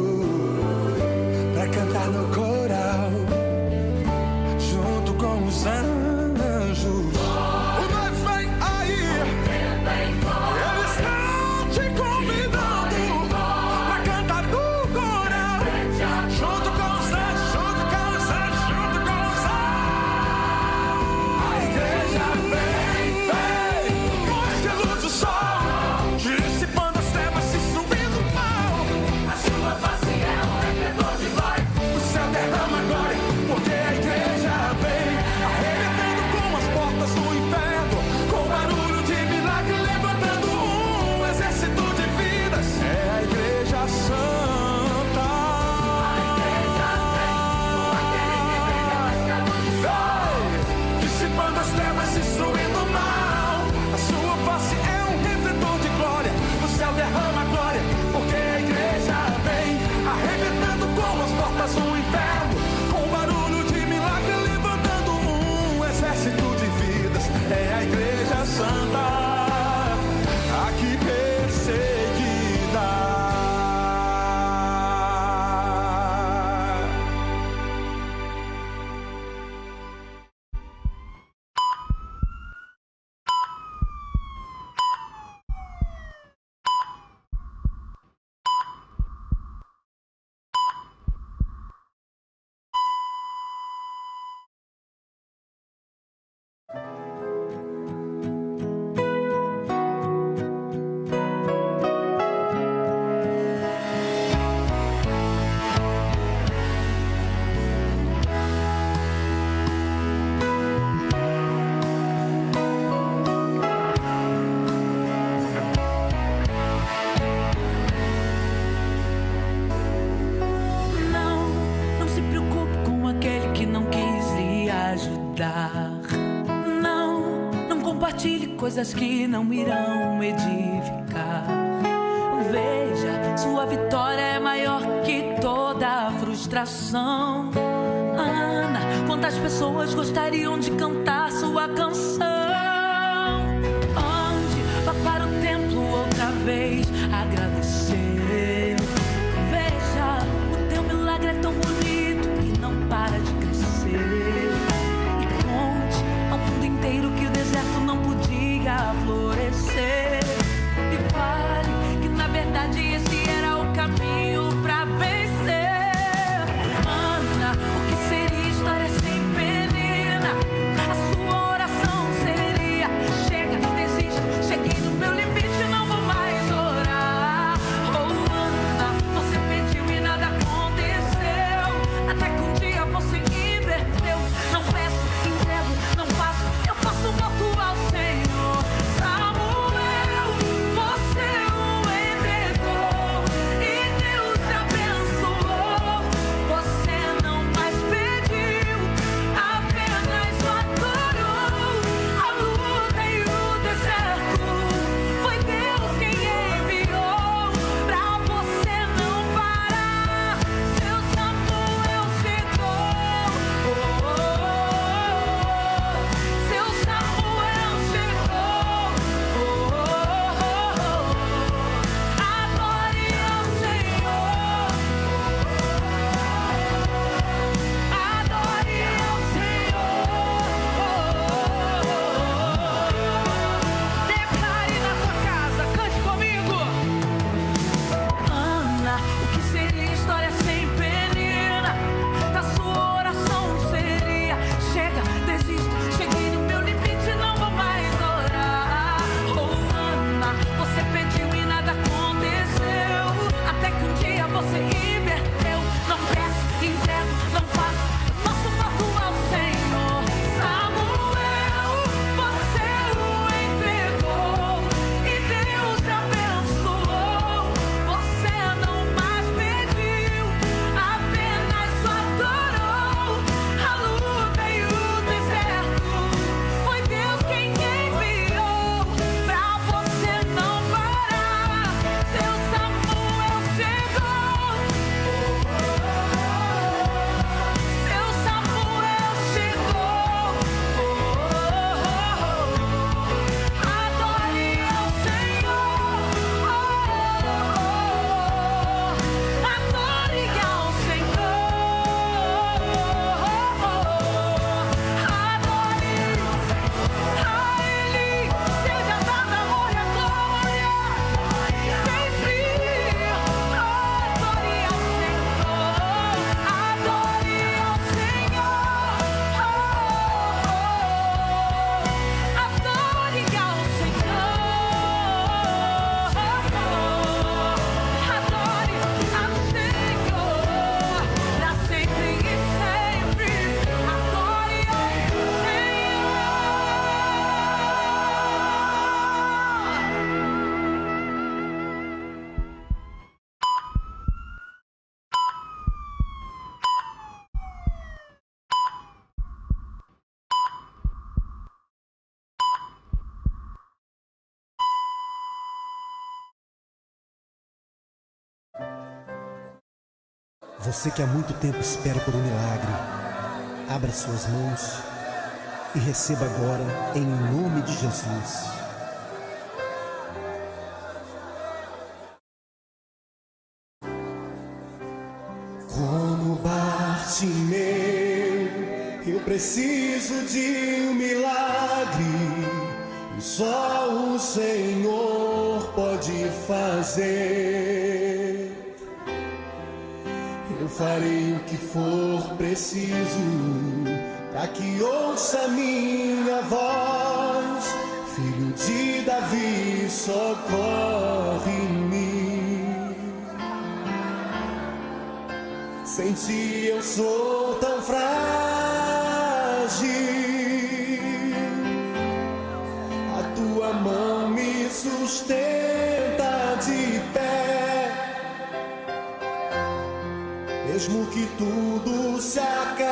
para cantar no coral, junto com os anjos. O noivo vem aí, eles estão te convidando para cantar no coral, junto com os anjos, junto com os anjos, junto com os anjos. A igreja vem, mais que a luz do sol, dissipando as trevas, destruindo o mal. A sua face é um refletor de glória, o céu derrama glória, porque a igreja vem, arrebentando com as portas do inferno, com barulho de milagre, levantando um exército de vidas. É a igreja santa, a igreja vem, com aquele que brilha mais que a luz do sol, dissipando as trevas, destruindo o mal. A sua face é um refletor de glória, o céu derrama glória, porque a igreja vem, arrebentando com as portas do inferno, com barulho de milagre, levantando um exército de vidas. É a igreja santa, aqui perseguida. Não se preocupe com aquele que não quis lhe ajudar. Não compartilhe coisas que não irão edificar. Veja, sua vitória é maior que toda a frustração. Ana, quantas pessoas gostariam de cantar sua canção? Ande, vá para o templo outra vez, agradecer. Veja, o teu milagre é tão bonito que não para de crescer. E conte ao mundo inteiro Você que há muito tempo espera por um milagre, abra suas mãos e receba agora, em nome de Jesus. Como Bartimeu, eu preciso de um milagre, e só o Senhor pode fazer. Eu farei o que for preciso, para que ouça minha voz. Filho de Davi, socorre-me. Sem ti eu sou tão frágil, a tua mão me sustenta de pé. Mesmo que tudo se acabe,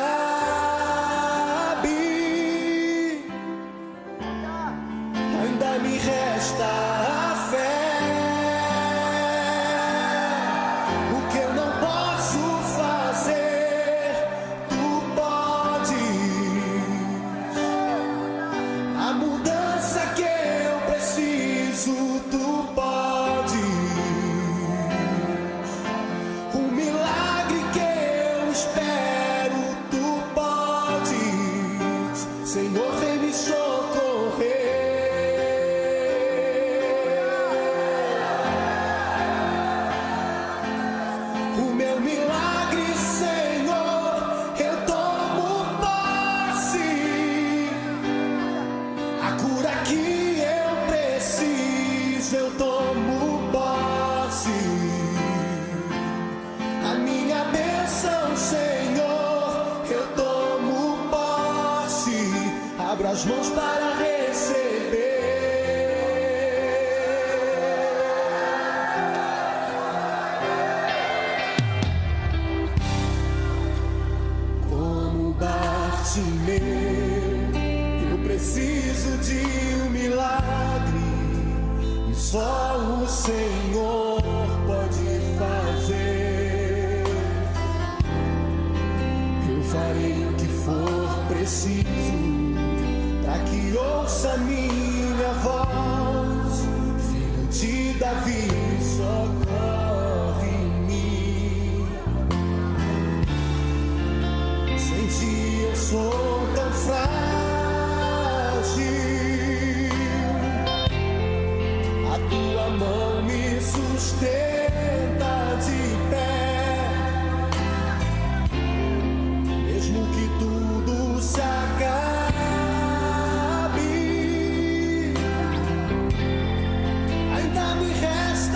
ainda me resta a fé. O que eu não posso fazer, tu podes. A mudança que eu preciso, tu podes. O milagre que eu espero, tu podes. Senhor, vem me socorrer. O meu milagre, Senhor, eu tomo posse. A cura que eu preciso, eu tomo posse. A minha bênção, Senhor, eu tomo posse. Abro as mãos para receber. Como Bartimeu, eu preciso de um milagre, e só o Senhor pode fazer. Eu farei o que for preciso, para que ouça minha voz. Filho de Davi, socorre-me. Sem ti eu sou tão frágil, a tua mão me sustenta de pé. Mesmo que tudo se acabe, ainda me resta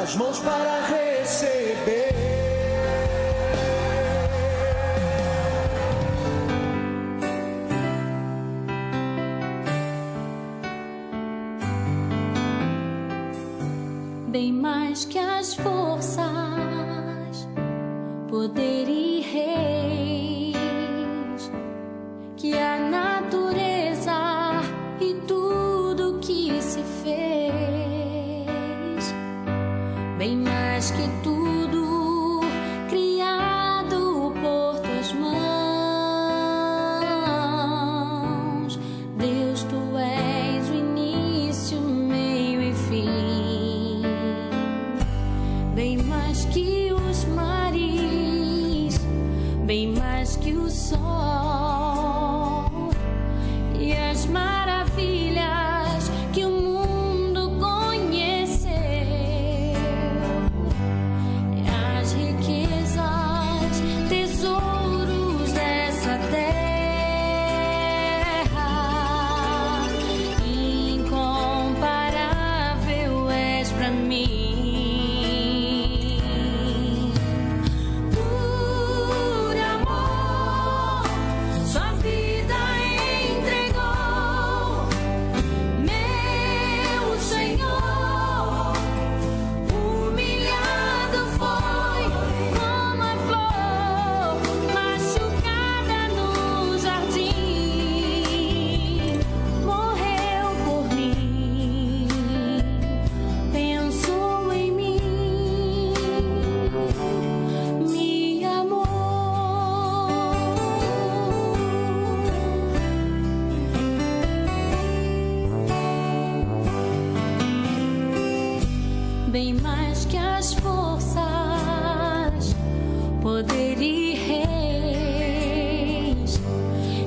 as mãos para receber. Bem mais que as forças, poder e reis, que a natureza e tudo que se fez, bem mais que tudo criado por tuas mãos. Deus, tu és o início, meio e fim. Bem mais que os mares, bem mais que o sol e as maravilhas que o mundo conheceu, as riquezas, tesouros dessa terra, incomparável és pra mim. Bem mais que as forças, poder e reis,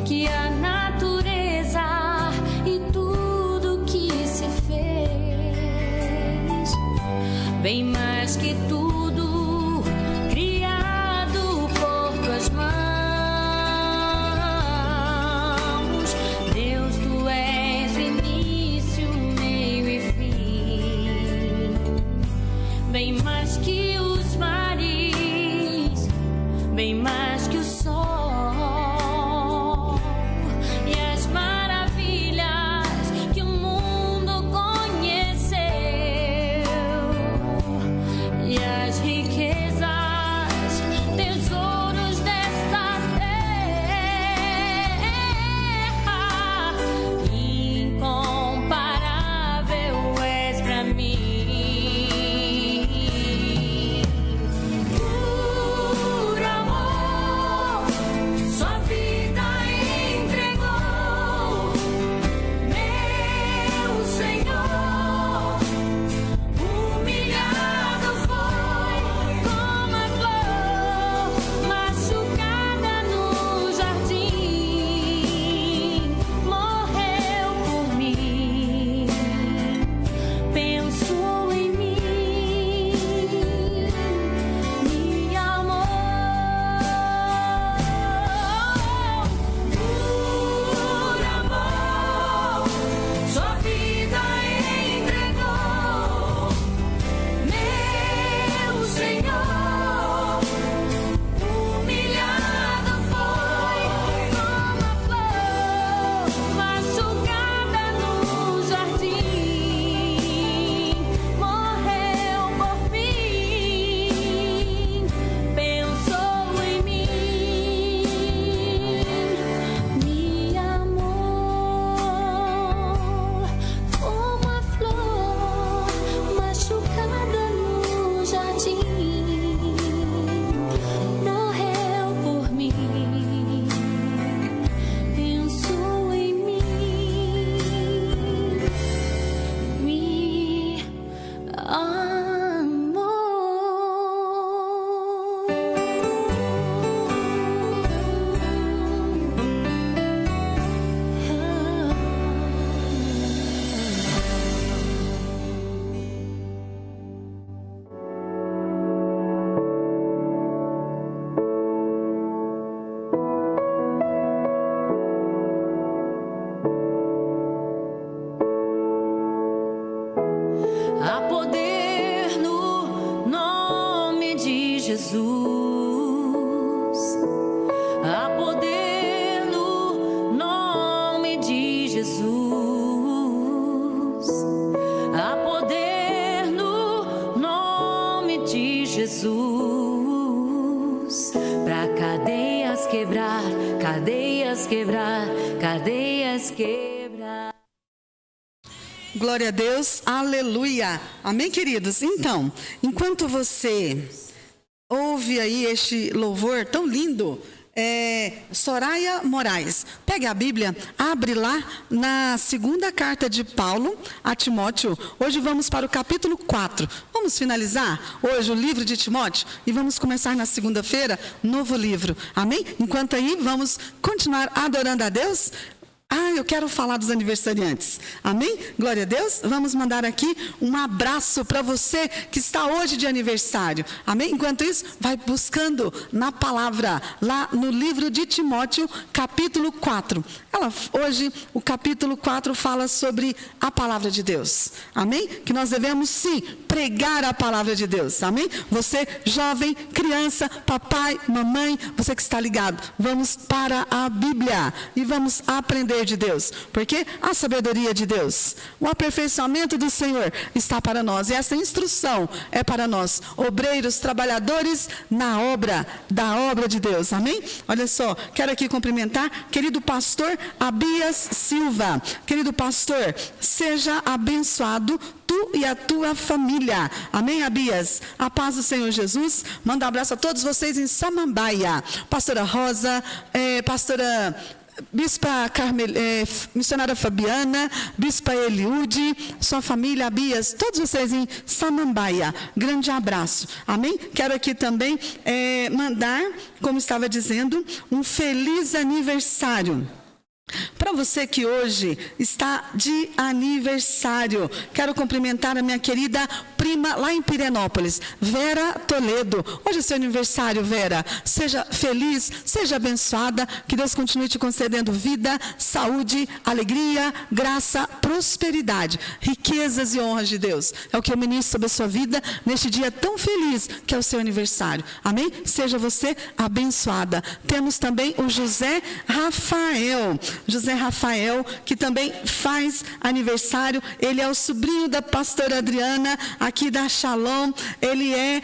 que a natureza e tudo que se fez, bem mais que tudo criado por tuas mãos. Deus, tu és o início, meio e fim. Bem mais que os mares, bem mais que o sol e as maravilhas que o mundo conheceu, e as riquezas, tesouros desta terra, incomparável és pra mim. Por amor. Deus, pra cadeias quebrar, cadeias quebrar, cadeias quebrar. Glória a Deus, aleluia. Amém, queridos? Então, enquanto você ouve aí este louvor tão lindo, Soraya Moraes, pegue a Bíblia, abre lá na segunda carta de Paulo a Timóteo. Hoje vamos para o capítulo 4. Vamos finalizar hoje o livro de Timóteo e vamos começar na segunda-feira, novo livro. Amém? Enquanto aí, vamos continuar adorando a Deus. Eu quero falar dos aniversariantes. Amém? Glória a Deus. Vamos mandar aqui um abraço para você que está hoje de aniversário. Amém? Enquanto isso, vai buscando na palavra, lá no livro de Timóteo, capítulo 4. Hoje, o capítulo 4 fala sobre a palavra de Deus. Amém? Que nós devemos, sim, pregar a palavra de Deus. Amém? Você, jovem, criança, papai, mamãe, você que está ligado, vamos para a Bíblia e vamos aprender de Deus, porque a sabedoria de Deus, o aperfeiçoamento do Senhor está para nós, e essa instrução é para nós, obreiros, trabalhadores na obra, da obra de Deus. Amém? Olha só, quero aqui cumprimentar querido pastor Abias Silva. Querido pastor, seja abençoado tu e a tua família. Amém, Abias? A paz do Senhor Jesus. Manda um abraço a todos vocês em Samambaia. Pastora Rosa, pastora Bispa missionária Fabiana, Bispa Eliude, sua família, Abias, todos vocês em Samambaia, grande abraço, amém? Quero aqui também mandar, como estava dizendo, um feliz aniversário para você que hoje está de aniversário. Quero cumprimentar a minha querida prima lá em Pirenópolis, Vera Toledo. Hoje é seu aniversário, Vera. Seja feliz, seja abençoada, que Deus continue te concedendo vida, saúde, alegria, graça, prosperidade, riquezas e honras de Deus. É o que eu ministro sobre a sua vida neste dia tão feliz que é o seu aniversário. Amém? Seja você abençoada. Temos também o José Rafael, que também faz aniversário. Ele é o sobrinho da pastora Adriana, aqui da Shalom. Ele é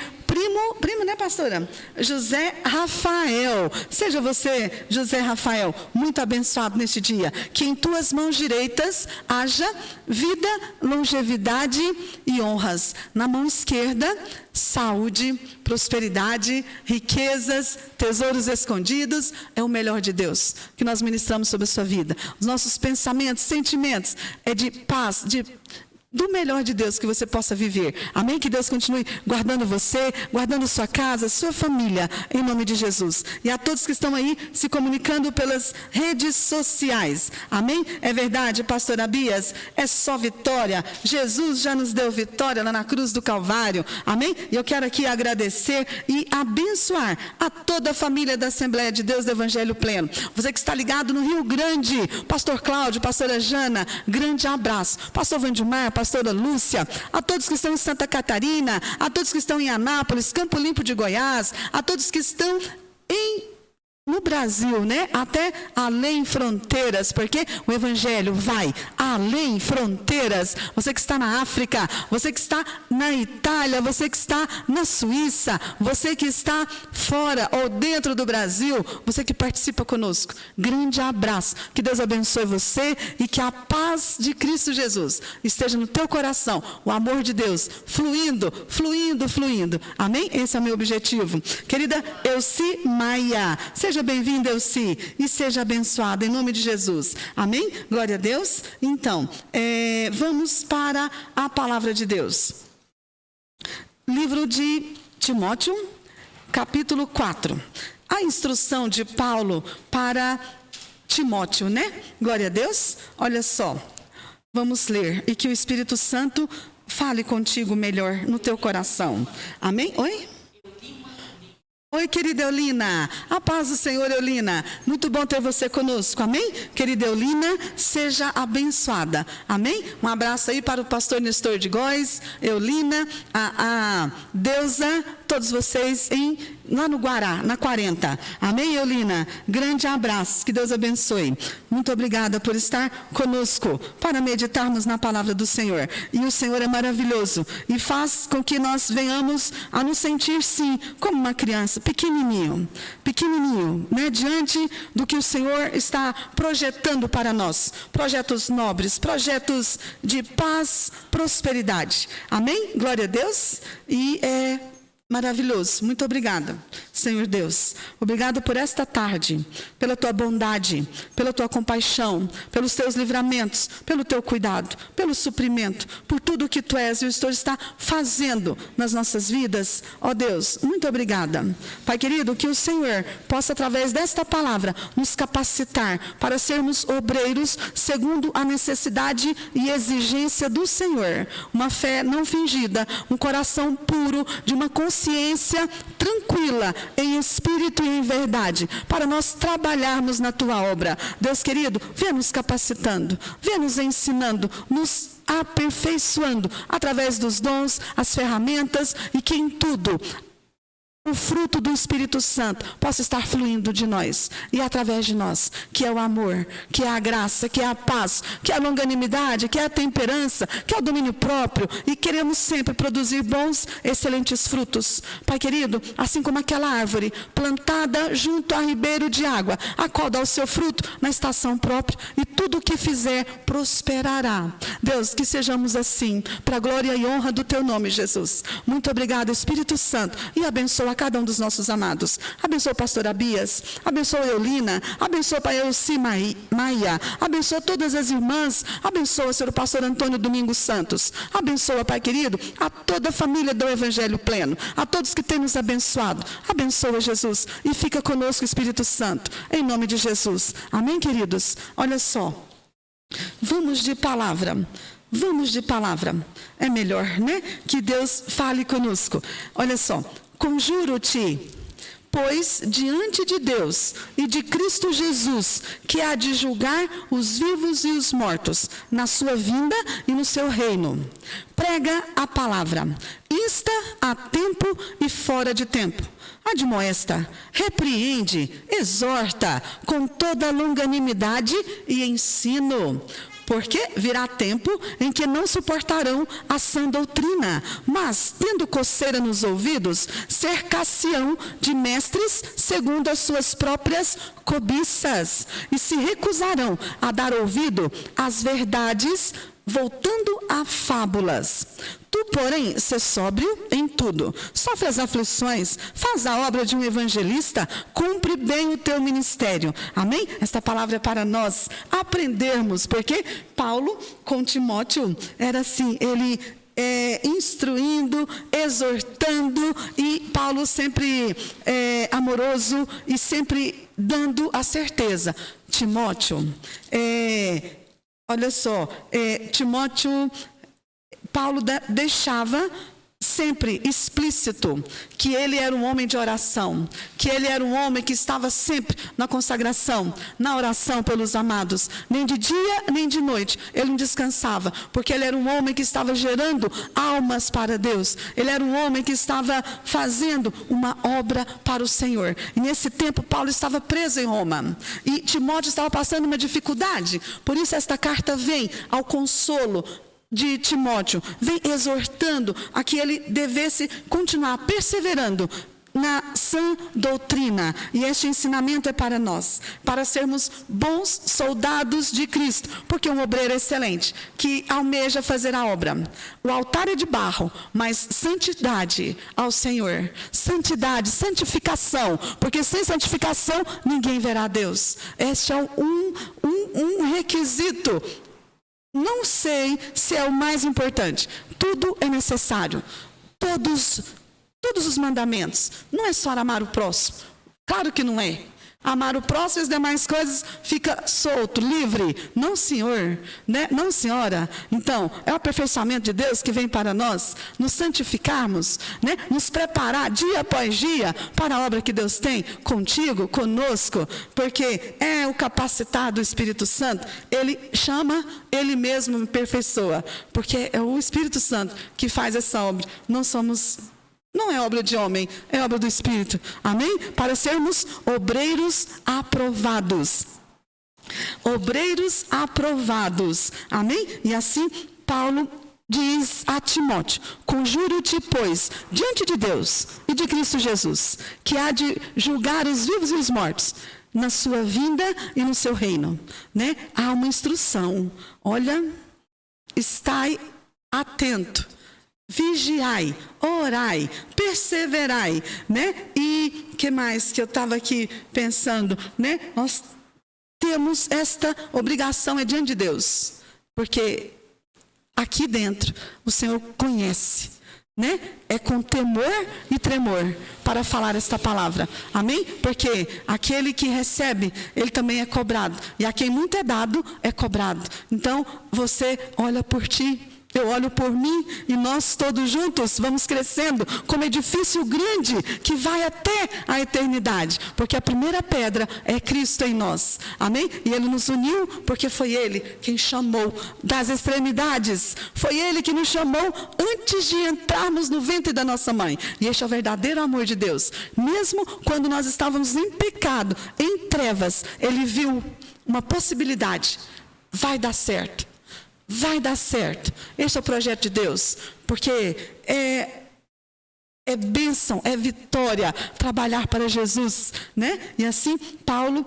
primo, né, pastora? José Rafael. Seja você, José Rafael, muito abençoado neste dia. Que em tuas mãos direitas haja vida, longevidade e honras. Na mão esquerda, saúde, prosperidade, riquezas, tesouros escondidos. É o melhor de Deus que nós ministramos sobre a sua vida. Os nossos pensamentos, sentimentos é de paz, do melhor de Deus que você possa viver. Amém? Que Deus continue guardando você, guardando sua casa, sua família, em nome de Jesus. E a todos que estão aí se comunicando pelas redes sociais. Amém? É verdade, pastor Abias, é só vitória. Jesus já nos deu vitória lá na cruz do Calvário. Amém? E eu quero aqui agradecer e abençoar a toda a família da Assembleia de Deus do Evangelho Pleno. Você que está ligado no Rio Grande, pastor Cláudio, pastora Jana, grande abraço. Pastor Vandimar, pastora Lúcia, a todos que estão em Santa Catarina, a todos que estão em Anápolis, Campo Limpo de Goiás, a todos que estão no Brasil, né? Até além fronteiras, porque o Evangelho vai além fronteiras. Você que está na África, você que está na Itália, você que está na Suíça, você que está fora ou dentro do Brasil, você que participa conosco, grande abraço. Que Deus abençoe você e que a paz de Cristo Jesus esteja no teu coração, o amor de Deus fluindo, fluindo, fluindo. Amém? Esse é o meu objetivo. Querida Elci Maia, seja bem-vinda, Elci, e seja abençoada em nome de Jesus. Amém? Glória a Deus. Então, vamos para a palavra de Deus. Livro de Timóteo, capítulo 4. A instrução de Paulo para Timóteo, né? Glória a Deus. Olha só, vamos ler. E que o Espírito Santo fale contigo melhor no teu coração. Amém? Oi? Oi, querida Eulina, a paz do Senhor, Eulina, muito bom ter você conosco, amém? Querida Eulina, seja abençoada, amém? Um abraço aí para o pastor Nestor de Góes, Eulina, a Deusa todos vocês lá no Guará, na 40. Amém, Eulina? Grande abraço, que Deus abençoe. Muito obrigada por estar conosco para meditarmos na palavra do Senhor. E o Senhor é maravilhoso e faz com que nós venhamos a nos sentir, sim, como uma criança, pequenininho, né? Diante do que o Senhor está projetando para nós. Projetos nobres, projetos de paz, prosperidade. Amém? Glória a Deus. E maravilhoso. Muito obrigada, Senhor Deus. Obrigado por esta tarde, pela tua bondade, pela tua compaixão, pelos teus livramentos, pelo teu cuidado, pelo suprimento, por tudo que tu és e o Senhor está fazendo nas nossas vidas. Ó Deus, muito obrigada. Pai querido, que o Senhor possa, através desta palavra, nos capacitar para sermos obreiros segundo a necessidade e exigência do Senhor. Uma fé não fingida, um coração puro, de uma consciência tranquila, em espírito e em verdade, para nós trabalharmos na tua obra. Deus querido, venha nos capacitando, venha nos ensinando, nos aperfeiçoando através dos dons, as ferramentas, e que em tudo o fruto do Espírito Santo possa estar fluindo de nós e através de nós, que é o amor, que é a graça, que é a paz, que é a longanimidade, que é a temperança, que é o domínio próprio, e queremos sempre produzir bons, excelentes frutos. Pai querido, assim como aquela árvore plantada junto a ribeiro de água, a qual dá o seu fruto na estação própria, e tudo o que fizer prosperará. Deus, que sejamos assim, para a glória e honra do teu nome, Jesus. Muito obrigado, Espírito Santo, e abençoa cada um dos nossos amados. Abençoa o pastor Abias, abençoa a Eulina, abençoa a Elci Maia, abençoa todas as irmãs, abençoa, Senhor, o pastor Antônio Domingos Santos, abençoa, Pai querido, a toda a família do Evangelho Pleno, a todos que têm nos abençoado. Abençoa, Jesus, e fica conosco, Espírito Santo, em nome de Jesus. Amém, queridos? Olha só, vamos de palavra. É melhor, né? Que Deus fale conosco. Olha só. Conjuro-te, pois, diante de Deus e de Cristo Jesus, que há de julgar os vivos e os mortos, na sua vinda e no seu reino. Prega a palavra, insta a tempo e fora de tempo. Admoesta, repreende, exorta, com toda longanimidade e ensino. Porque virá tempo em que não suportarão a sã doutrina, mas, tendo coceira nos ouvidos, cercar-se-ão de mestres segundo as suas próprias cobiças, e se recusarão a dar ouvido às verdades, voltando a fábulas. Tu, porém, sê sóbrio em tudo, sofre as aflições, faz a obra de um evangelista, cumpre bem o teu ministério. Amém? Esta palavra é para nós aprendermos, porque Paulo, com Timóteo, era assim, ele instruindo, exortando, e Paulo sempre amoroso e sempre dando a certeza. Timóteo, olha só, Timóteo, Paulo deixava sempre explícito que ele era um homem de oração, que ele era um homem que estava sempre na consagração, na oração pelos amados, nem de dia nem de noite, ele não descansava, porque ele era um homem que estava gerando almas para Deus, ele era um homem que estava fazendo uma obra para o Senhor. E nesse tempo Paulo estava preso em Roma, e Timóteo estava passando uma dificuldade, por isso esta carta vem ao consolo de Timóteo, vem exortando a que ele devesse continuar perseverando na sã doutrina. E este ensinamento é para nós, para sermos bons soldados de Cristo, porque um obreiro excelente, que almeja fazer a obra. O altar é de barro, mas santidade ao Senhor. Santidade, santificação, porque sem santificação ninguém verá Deus. Este é um requisito. Não sei se é o mais importante. Tudo é necessário. Todos os mandamentos. Não é só amar o próximo. Claro que não é. Amar o próximo e as demais coisas fica solto, livre. Não, senhor, né? Não, senhora. Então, é o aperfeiçoamento de Deus que vem para nós, nos santificarmos, né? Nos preparar dia após dia para a obra que Deus tem contigo, conosco, porque é o capacitado, o Espírito Santo. Ele chama, ele mesmo aperfeiçoa, porque é o Espírito Santo que faz essa obra. Não somos não é obra de homem, é obra do Espírito. Amém? Para sermos obreiros aprovados. Obreiros aprovados. Amém? E assim, Paulo diz a Timóteo: conjuro-te, pois, diante de Deus e de Cristo Jesus, que há de julgar os vivos e os mortos, na sua vinda e no seu reino. Né? Há uma instrução. Olha, estai atento, vigiai, orai, perseverai, né? E que mais que eu estava aqui pensando, né? Nós temos esta obrigação, é diante de Deus, porque aqui dentro o Senhor conhece, né? É com temor e tremor para falar esta palavra. Amém? Porque aquele que recebe, ele também é cobrado. E a quem muito é dado, é cobrado. Então, você olha por ti, eu olho por mim, e nós todos juntos vamos crescendo como edifício grande que vai até a eternidade. Porque a primeira pedra é Cristo em nós. Amém? E Ele nos uniu porque foi Ele quem chamou das extremidades. Foi Ele que nos chamou antes de entrarmos no ventre da nossa mãe. E este é o verdadeiro amor de Deus. Mesmo quando nós estávamos em pecado, em trevas, Ele viu uma possibilidade. Vai dar certo. Vai dar certo. Este é o projeto de Deus. Porque é bênção, é vitória trabalhar para Jesus, né? E assim, Paulo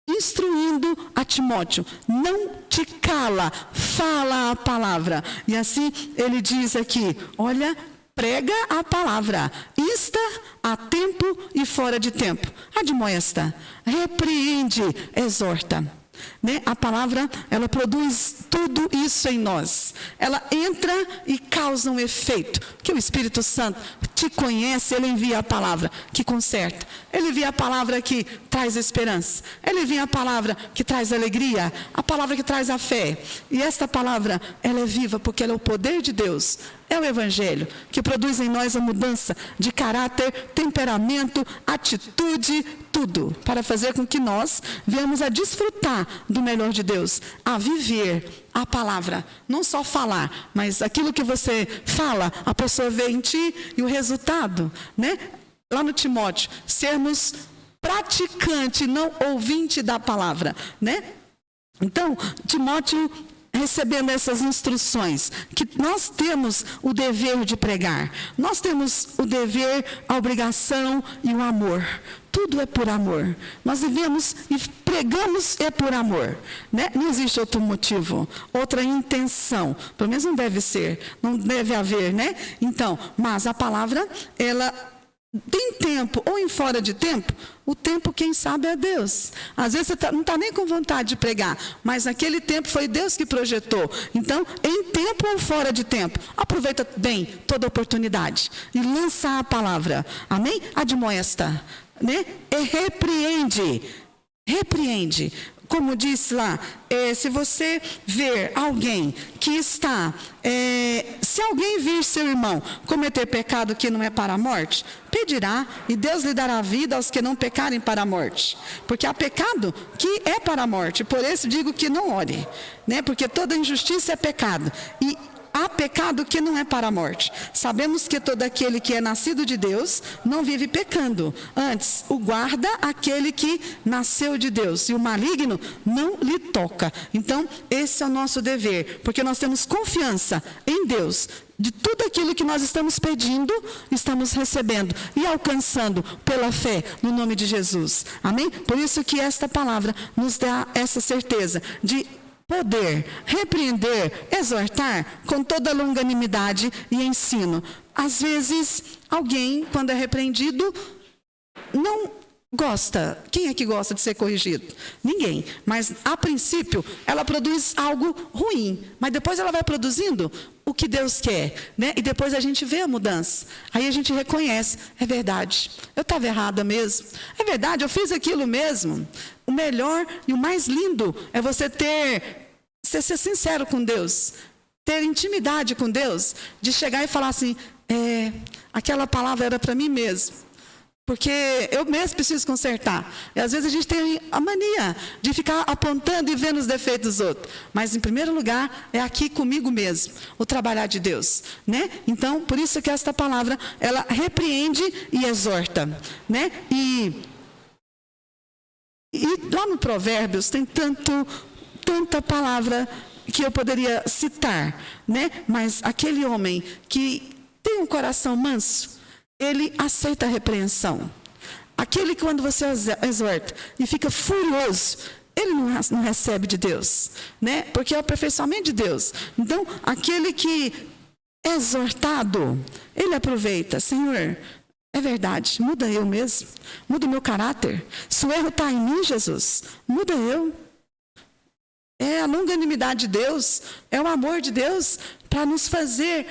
instruindo a Timóteo: não te cala, fala a palavra. E assim, ele diz aqui, olha, prega a palavra, insta a tempo e fora de tempo, admoesta, repreende, exorta. Né? A palavra, ela produz tudo isso em nós. Ela entra e causa um efeito. Que o Espírito Santo te conhece, Ele envia a palavra que conserta. Ele envia a palavra que traz esperança. Ele envia a palavra que traz alegria. A palavra que traz a fé. E esta palavra, ela é viva porque ela é o poder de Deus. É o Evangelho que produz em nós a mudança de caráter, temperamento, atitude, tudo, para fazer com que nós venhamos a desfrutar do melhor de Deus, a viver a palavra, não só falar, mas aquilo que você fala, a pessoa vê em ti e o resultado, né? Lá no Timóteo, sermos praticante, não ouvinte da palavra, né? Então, Timóteo, recebendo essas instruções, que nós temos o dever de pregar, nós temos o dever, a obrigação e o amor. Tudo é por amor. Nós vivemos e pregamos é por amor, né? Não existe outro motivo, outra intenção. Pelo menos não deve ser, não deve haver, né? Então, mas a palavra, ela tem tempo ou em fora de tempo. O tempo, quem sabe, é Deus. Às vezes você não está nem com vontade de pregar, mas naquele tempo foi Deus que projetou. Então, em tempo ou fora de tempo, aproveita bem toda oportunidade e lança a palavra. Amém? Admoesta, né? E repreende. Como diz lá, se você ver alguém que está, se alguém vir seu irmão cometer pecado que não é para a morte, pedirá e Deus lhe dará vida aos que não pecarem para a morte. Porque há pecado que é para a morte, por isso digo que não ore, né? Porque toda injustiça é pecado. E há pecado que não é para a morte. Sabemos que todo aquele que é nascido de Deus não vive pecando. Antes, o guarda aquele que nasceu de Deus. E o maligno não lhe toca. Então, esse é o nosso dever. Porque nós temos confiança em Deus. De tudo aquilo que nós estamos pedindo, estamos recebendo e alcançando pela fé no nome de Jesus. Amém? Por isso que esta palavra nos dá essa certeza de poder repreender, exortar com toda longanimidade e ensino. Às vezes, alguém, quando é repreendido, não gosta. Quem é que gosta de ser corrigido? Ninguém. Mas, a princípio, ela produz algo ruim. Mas depois ela vai produzindo o que Deus quer, né? E depois a gente vê a mudança. Aí a gente reconhece, é verdade, eu estava errada mesmo. É verdade, eu fiz aquilo mesmo. O melhor e o mais lindo é você ser sincero com Deus, ter intimidade com Deus, de chegar e falar assim, aquela palavra era para mim mesmo. Porque eu mesmo preciso consertar. E às vezes a gente tem a mania de ficar apontando e vendo os defeitos dos outros. Mas, em primeiro lugar, é aqui comigo mesmo, o trabalhar de Deus. Né? Então, por isso que esta palavra, ela repreende e exorta. Né? E lá no Provérbios tem tanta palavra que eu poderia citar. Né? Mas aquele homem que tem um coração manso, ele aceita a repreensão. Aquele que quando você exorta e fica furioso, ele não recebe de Deus, né? Porque é o aperfeiçoamento de Deus. Então, aquele que é exortado, ele aproveita. Senhor, é verdade, muda eu mesmo, muda o meu caráter. Se o erro está em mim, Jesus, muda eu. É a longanimidade de Deus, é o amor de Deus para nos fazer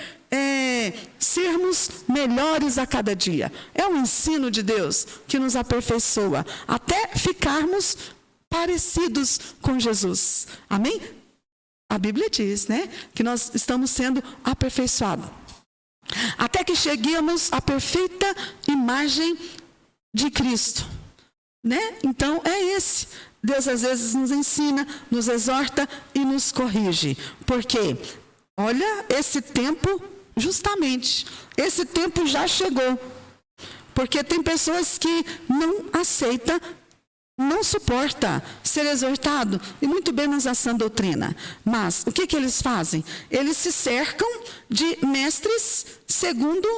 sermos melhores a cada dia. É o ensino de Deus que nos aperfeiçoa até ficarmos parecidos com Jesus. Amém? A Bíblia diz, né, que nós estamos sendo aperfeiçoados até que cheguemos à perfeita imagem de Cristo. Né? Então, é esse. Deus às vezes nos ensina, nos exorta e nos corrige. Porque, olha, esse tempo, justamente, esse tempo já chegou. Porque tem pessoas que não aceitam, não suportam ser exortado, e muito menos a sã doutrina. Mas, o que eles fazem? Eles se cercam de mestres segundo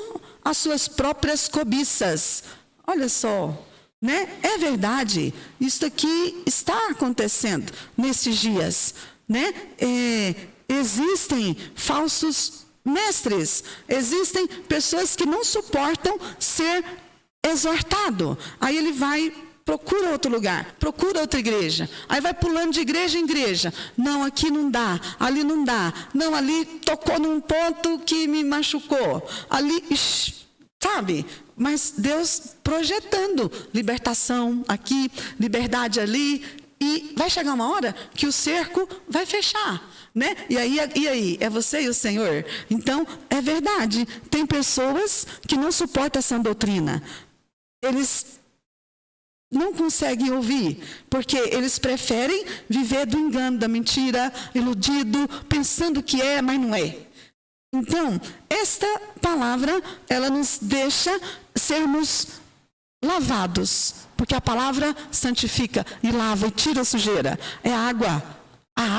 as suas próprias cobiças. Olha só. Né? É verdade, isso aqui está acontecendo nesses dias. Né? Existem falsos mestres, existem pessoas que não suportam ser exortado. Aí ele vai, procura outro lugar, procura outra igreja. Aí vai pulando de igreja em igreja. Não, aqui não dá, ali não dá. Não, ali tocou num ponto que me machucou. Ali, sabe? Mas Deus projetando libertação aqui, liberdade ali, e vai chegar uma hora que o cerco vai fechar, né? E aí, é você e o Senhor? Então, é verdade, tem pessoas que não suportam essa doutrina. Eles não conseguem ouvir, porque eles preferem viver do engano, da mentira, iludido, pensando que é, mas não é. Então, esta palavra, ela nos deixa sermos lavados, porque a palavra santifica e lava e tira a sujeira. É a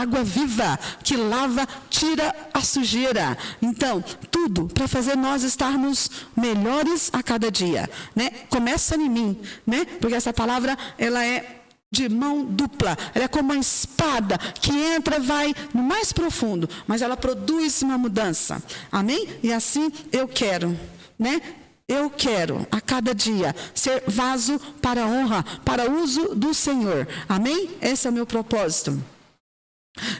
água viva que lava, tira a sujeira. Então, tudo para fazer nós estarmos melhores a cada dia, né? Começa em mim, né? Porque essa palavra, ela é de mão dupla, ela é como uma espada que entra, vai no mais profundo, mas ela produz uma mudança. Amém? E assim eu quero, né? Eu quero a cada dia ser vaso para a honra, para o uso do Senhor. Amém? Esse é o meu propósito.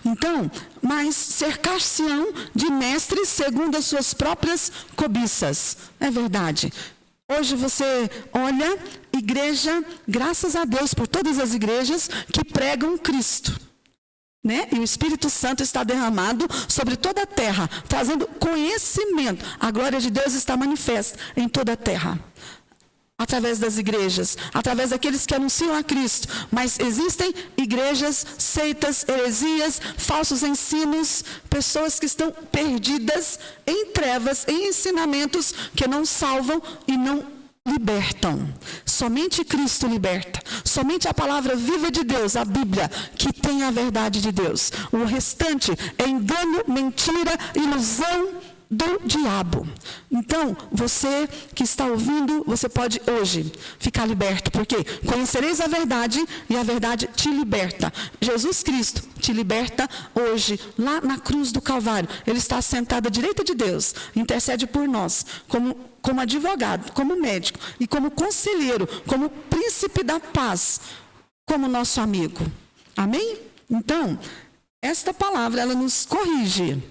Então, mas cercar-se-ão de mestres segundo as suas próprias cobiças. É verdade. Hoje você olha, igreja, graças a Deus por todas as igrejas que pregam Cristo. Né? E o Espírito Santo está derramado sobre toda a terra, trazendo conhecimento. A glória de Deus está manifesta em toda a terra. Através das igrejas, através daqueles que anunciam a Cristo. Mas existem igrejas, seitas, heresias, falsos ensinos, pessoas que estão perdidas em trevas, em ensinamentos que não salvam e não libertam. Somente Cristo liberta. Somente a palavra viva de Deus, a Bíblia, que tem a verdade de Deus. O restante é engano, mentira, ilusão do diabo. Então, você que está ouvindo, você pode hoje ficar liberto, porque conhecereis a verdade e a verdade te liberta. Jesus Cristo te liberta hoje, lá na cruz do Calvário. Ele está sentado à direita de Deus, intercede por nós, como advogado, como médico e como conselheiro, como príncipe da paz, como nosso amigo. Amém? Então, esta palavra, ela nos corrige.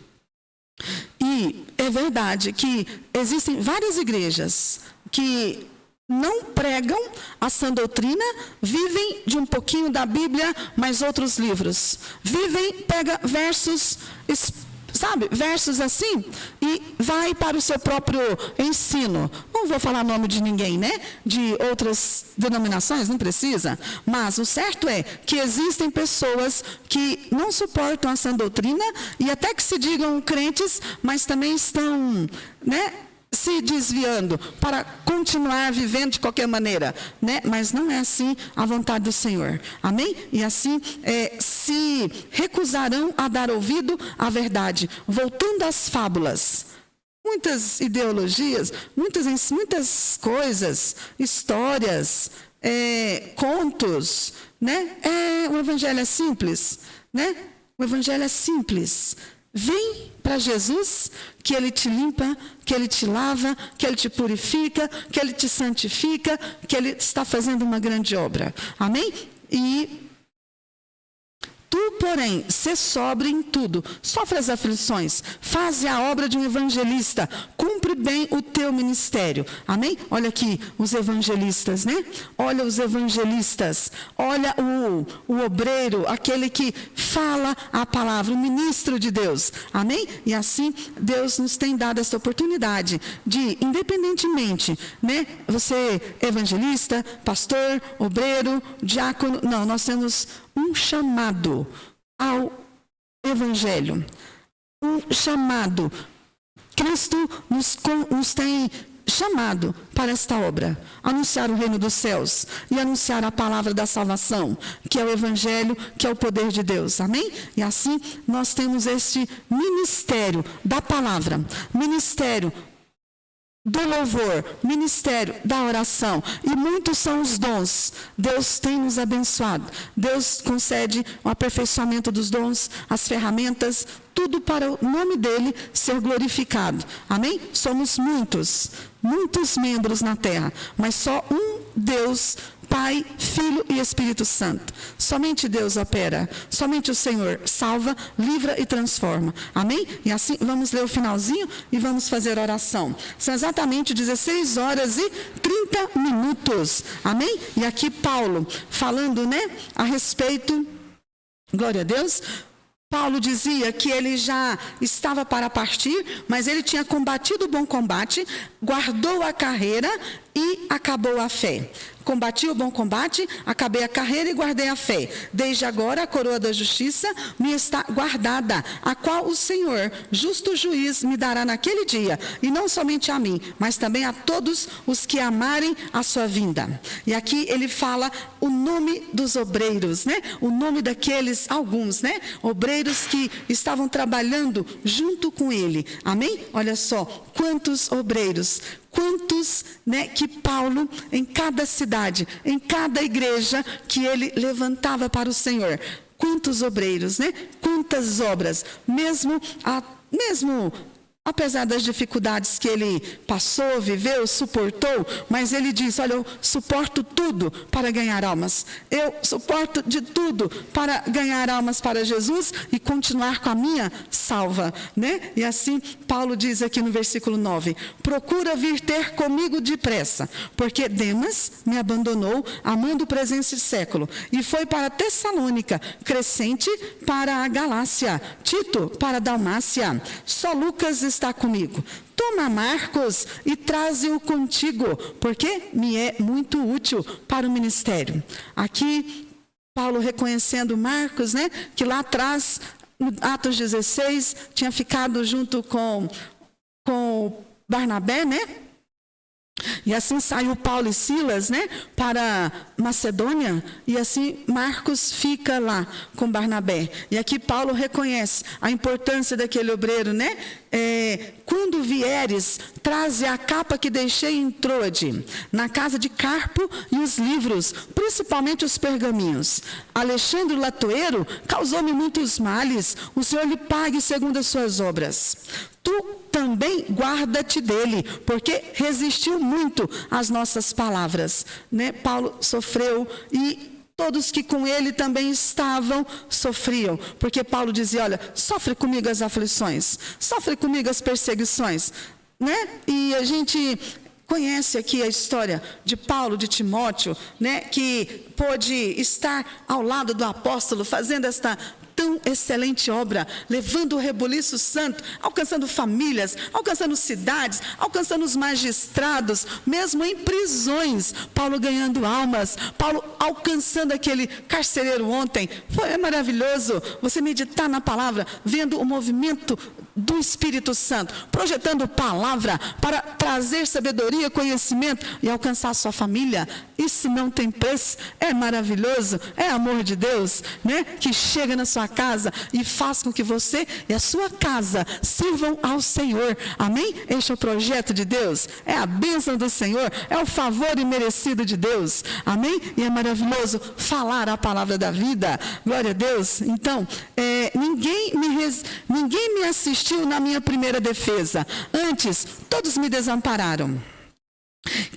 E é verdade que existem várias igrejas que não pregam a sã doutrina, vivem de um pouquinho da Bíblia, mas outros livros. Vivem, pega versos sabe, versos assim, e vai para o seu próprio ensino. Não vou falar nome de ninguém, né? De outras denominações, não precisa. Mas o certo é que existem pessoas que não suportam a sã doutrina, e até que se digam crentes, mas também estão, né, se desviando para continuar vivendo de qualquer maneira, né? Mas não é assim a vontade do Senhor, amém? E assim se recusarão a dar ouvido à verdade, voltando às fábulas. Muitas ideologias, muitas coisas, histórias, contos, né? O evangelho é simples, né? O evangelho é simples. Vem para Jesus, que Ele te limpa, que Ele te lava, que Ele te purifica, que Ele te santifica, que Ele está fazendo uma grande obra. Amém? E tu, porém, sê sóbrio em tudo, sofre as aflições, faze a obra de um evangelista, cumpre bem o teu ministério. Amém? Olha aqui os evangelistas, né? Olha os evangelistas, olha o obreiro, aquele que fala a palavra, o ministro de Deus. Amém? E assim, Deus nos tem dado essa oportunidade de, independentemente, né? Você é evangelista, pastor, obreiro, diácono, não, nós temos um chamado ao evangelho, um chamado. Cristo nos tem chamado para esta obra, anunciar o reino dos céus e anunciar a palavra da salvação, que é o evangelho, que é o poder de Deus, amém? E assim nós temos este ministério da palavra, ministério do louvor, ministério da oração, e muitos são os dons. Deus tem nos abençoado, Deus concede o aperfeiçoamento dos dons, as ferramentas, tudo para o nome dele ser glorificado, amém? Somos muitos membros na terra, mas só um Deus, Pai, Filho e Espírito Santo. Somente Deus opera, somente o Senhor salva, livra e transforma. Amém? E assim, vamos ler o finalzinho e vamos fazer oração. São exatamente 16 horas e 30 minutos. Amém? E aqui Paulo falando, né, a respeito, glória a Deus, Paulo dizia que ele já estava para partir, mas ele tinha combatido o bom combate, guardou a carreira e acabou a fé. Combati o bom combate, acabei a carreira e guardei a fé. Desde agora a coroa da justiça me está guardada, a qual o Senhor, justo juiz, me dará naquele dia, e não somente a mim, mas também a todos os que amarem a sua vinda. E aqui ele fala o nome dos obreiros, né? O nome daqueles, alguns, né? Obreiros que estavam trabalhando junto com ele. Amém? Olha só, quantos obreiros, quantos, né, que Paulo, em cada cidade, em cada igreja que ele levantava para o Senhor, quantos obreiros, né? Quantas obras, mesmo apesar das dificuldades que ele passou, viveu, suportou, mas ele diz, olha, eu suporto tudo para ganhar almas. Eu suporto de tudo para ganhar almas para Jesus e continuar com a minha salva, né? E assim, Paulo diz aqui no versículo 9, procura vir ter comigo depressa, porque Demas me abandonou, amando o presente século, e foi para Tessalônica, Crescente para a Galácia, Tito para a Dalmácia, só Lucas está comigo. Toma Marcos e traze-o contigo, porque me é muito útil para o ministério. Aqui, Paulo reconhecendo Marcos, né, que lá atrás, no Atos 16, tinha ficado junto com Barnabé, né? E assim saiu Paulo e Silas, né, para Macedônia, e assim Marcos fica lá com Barnabé. E aqui Paulo reconhece a importância daquele obreiro, né? Quando vieres, traze a capa que deixei em Troade, na casa de Carpo, e os livros, principalmente os pergaminhos. Alexandre Latoeiro causou-me muitos males, o Senhor lhe pague segundo as suas obras. Tu também guarda-te dele, porque resistiu muito às nossas palavras, né? Paulo sofreu e todos que com ele também estavam sofriam, porque Paulo dizia, olha, sofre comigo as aflições, sofre comigo as perseguições, né? E a gente conhece aqui a história de Paulo, de Timóteo, né? Que pôde estar ao lado do apóstolo, fazendo esta tão excelente obra, levando o rebuliço santo, alcançando famílias, alcançando cidades, alcançando os magistrados, mesmo em prisões, Paulo ganhando almas, Paulo alcançando aquele carcereiro ontem. É maravilhoso você meditar na palavra, vendo o movimento do Espírito Santo, projetando palavra para trazer sabedoria, conhecimento e alcançar a sua família. Isso não tem preço, é maravilhoso, é amor de Deus, né? Que chega na sua casa e faz com que você e a sua casa sirvam ao Senhor, amém? Este é o projeto de Deus, é a bênção do Senhor, é o favor imerecido de Deus, amém? E é maravilhoso falar a palavra da vida, glória a Deus. Então, ninguém me assistiu na minha primeira defesa, antes todos me desampararam.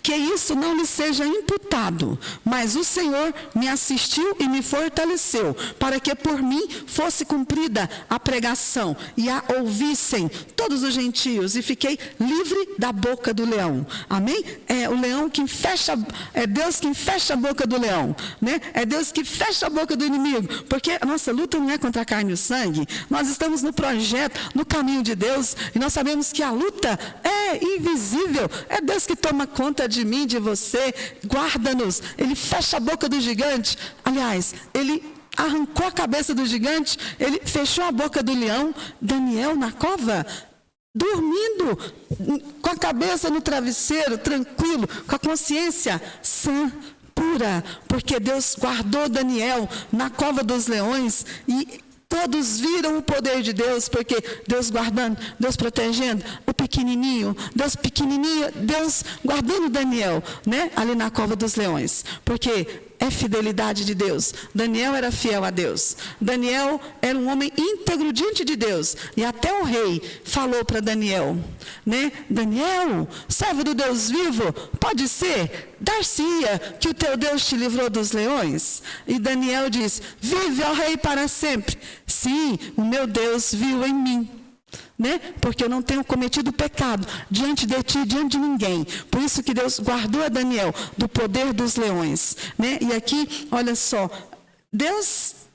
Que isso não lhe seja imputado, mas o Senhor me assistiu e me fortaleceu, para que por mim fosse cumprida a pregação, e a ouvissem todos os gentios, e fiquei livre da boca do leão. Amém? É o leão que fecha, é Deus quem fecha a boca do leão, né? É Deus que fecha a boca do inimigo, porque a nossa luta não é contra a carne e o sangue, nós estamos no projeto, no caminho de Deus, e nós sabemos que a luta é invisível, é Deus que toma conta de mim, de você, guarda-nos. Ele fecha a boca do gigante. Aliás, ele arrancou a cabeça do gigante, ele fechou a boca do leão. Daniel na cova, dormindo, com a cabeça no travesseiro, tranquilo, com a consciência sã, pura, porque Deus guardou Daniel na cova dos leões e todos viram o poder de Deus, porque Deus guardando, Deus protegendo o pequenininho, Deus guardando Daniel, né? Ali na cova dos leões, porque é fidelidade de Deus. Daniel era fiel a Deus. Daniel era um homem íntegro diante de Deus. E até o rei falou para Daniel, né? Daniel, servo do Deus vivo, pode ser, dar-se-ia que o teu Deus te livrou dos leões? E Daniel diz, vive, ó rei, para sempre. Sim, o meu Deus viu em mim, né? Porque eu não tenho cometido pecado diante de ti, diante de ninguém. Por isso que Deus guardou a Daniel do poder dos leões, né? E aqui, olha só,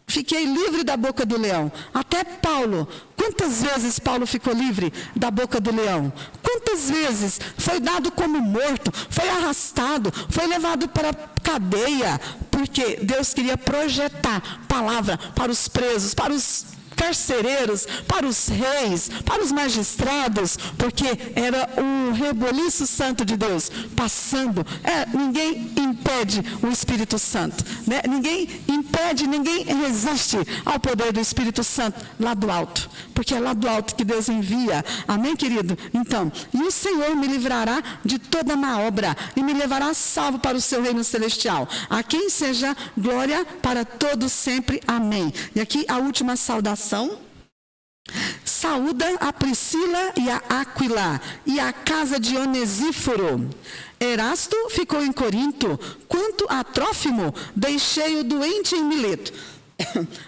fiquei livre da boca do leão. Até Paulo, quantas vezes Paulo ficou livre da boca do leão? Quantas vezes foi dado como morto, foi arrastado, foi levado para a cadeia, porque Deus queria projetar palavra para os presos, para os carcereiros, para os reis, para os magistrados, porque era o reboliço santo de Deus passando. Ninguém impede o Espírito Santo, né? Ninguém impede, ninguém resiste ao poder do Espírito Santo lá do alto, porque é lá do alto que Deus envia. Amém, querido? Então, e o Senhor me livrará de toda má obra e me levará salvo para o seu reino celestial, a quem seja glória para todos sempre. Amém. E aqui a última saudação. Saúda a Priscila e a Áquila e a casa de Onesíforo. Erasto ficou em Corinto, quanto a Trófimo, deixei-o doente em Mileto.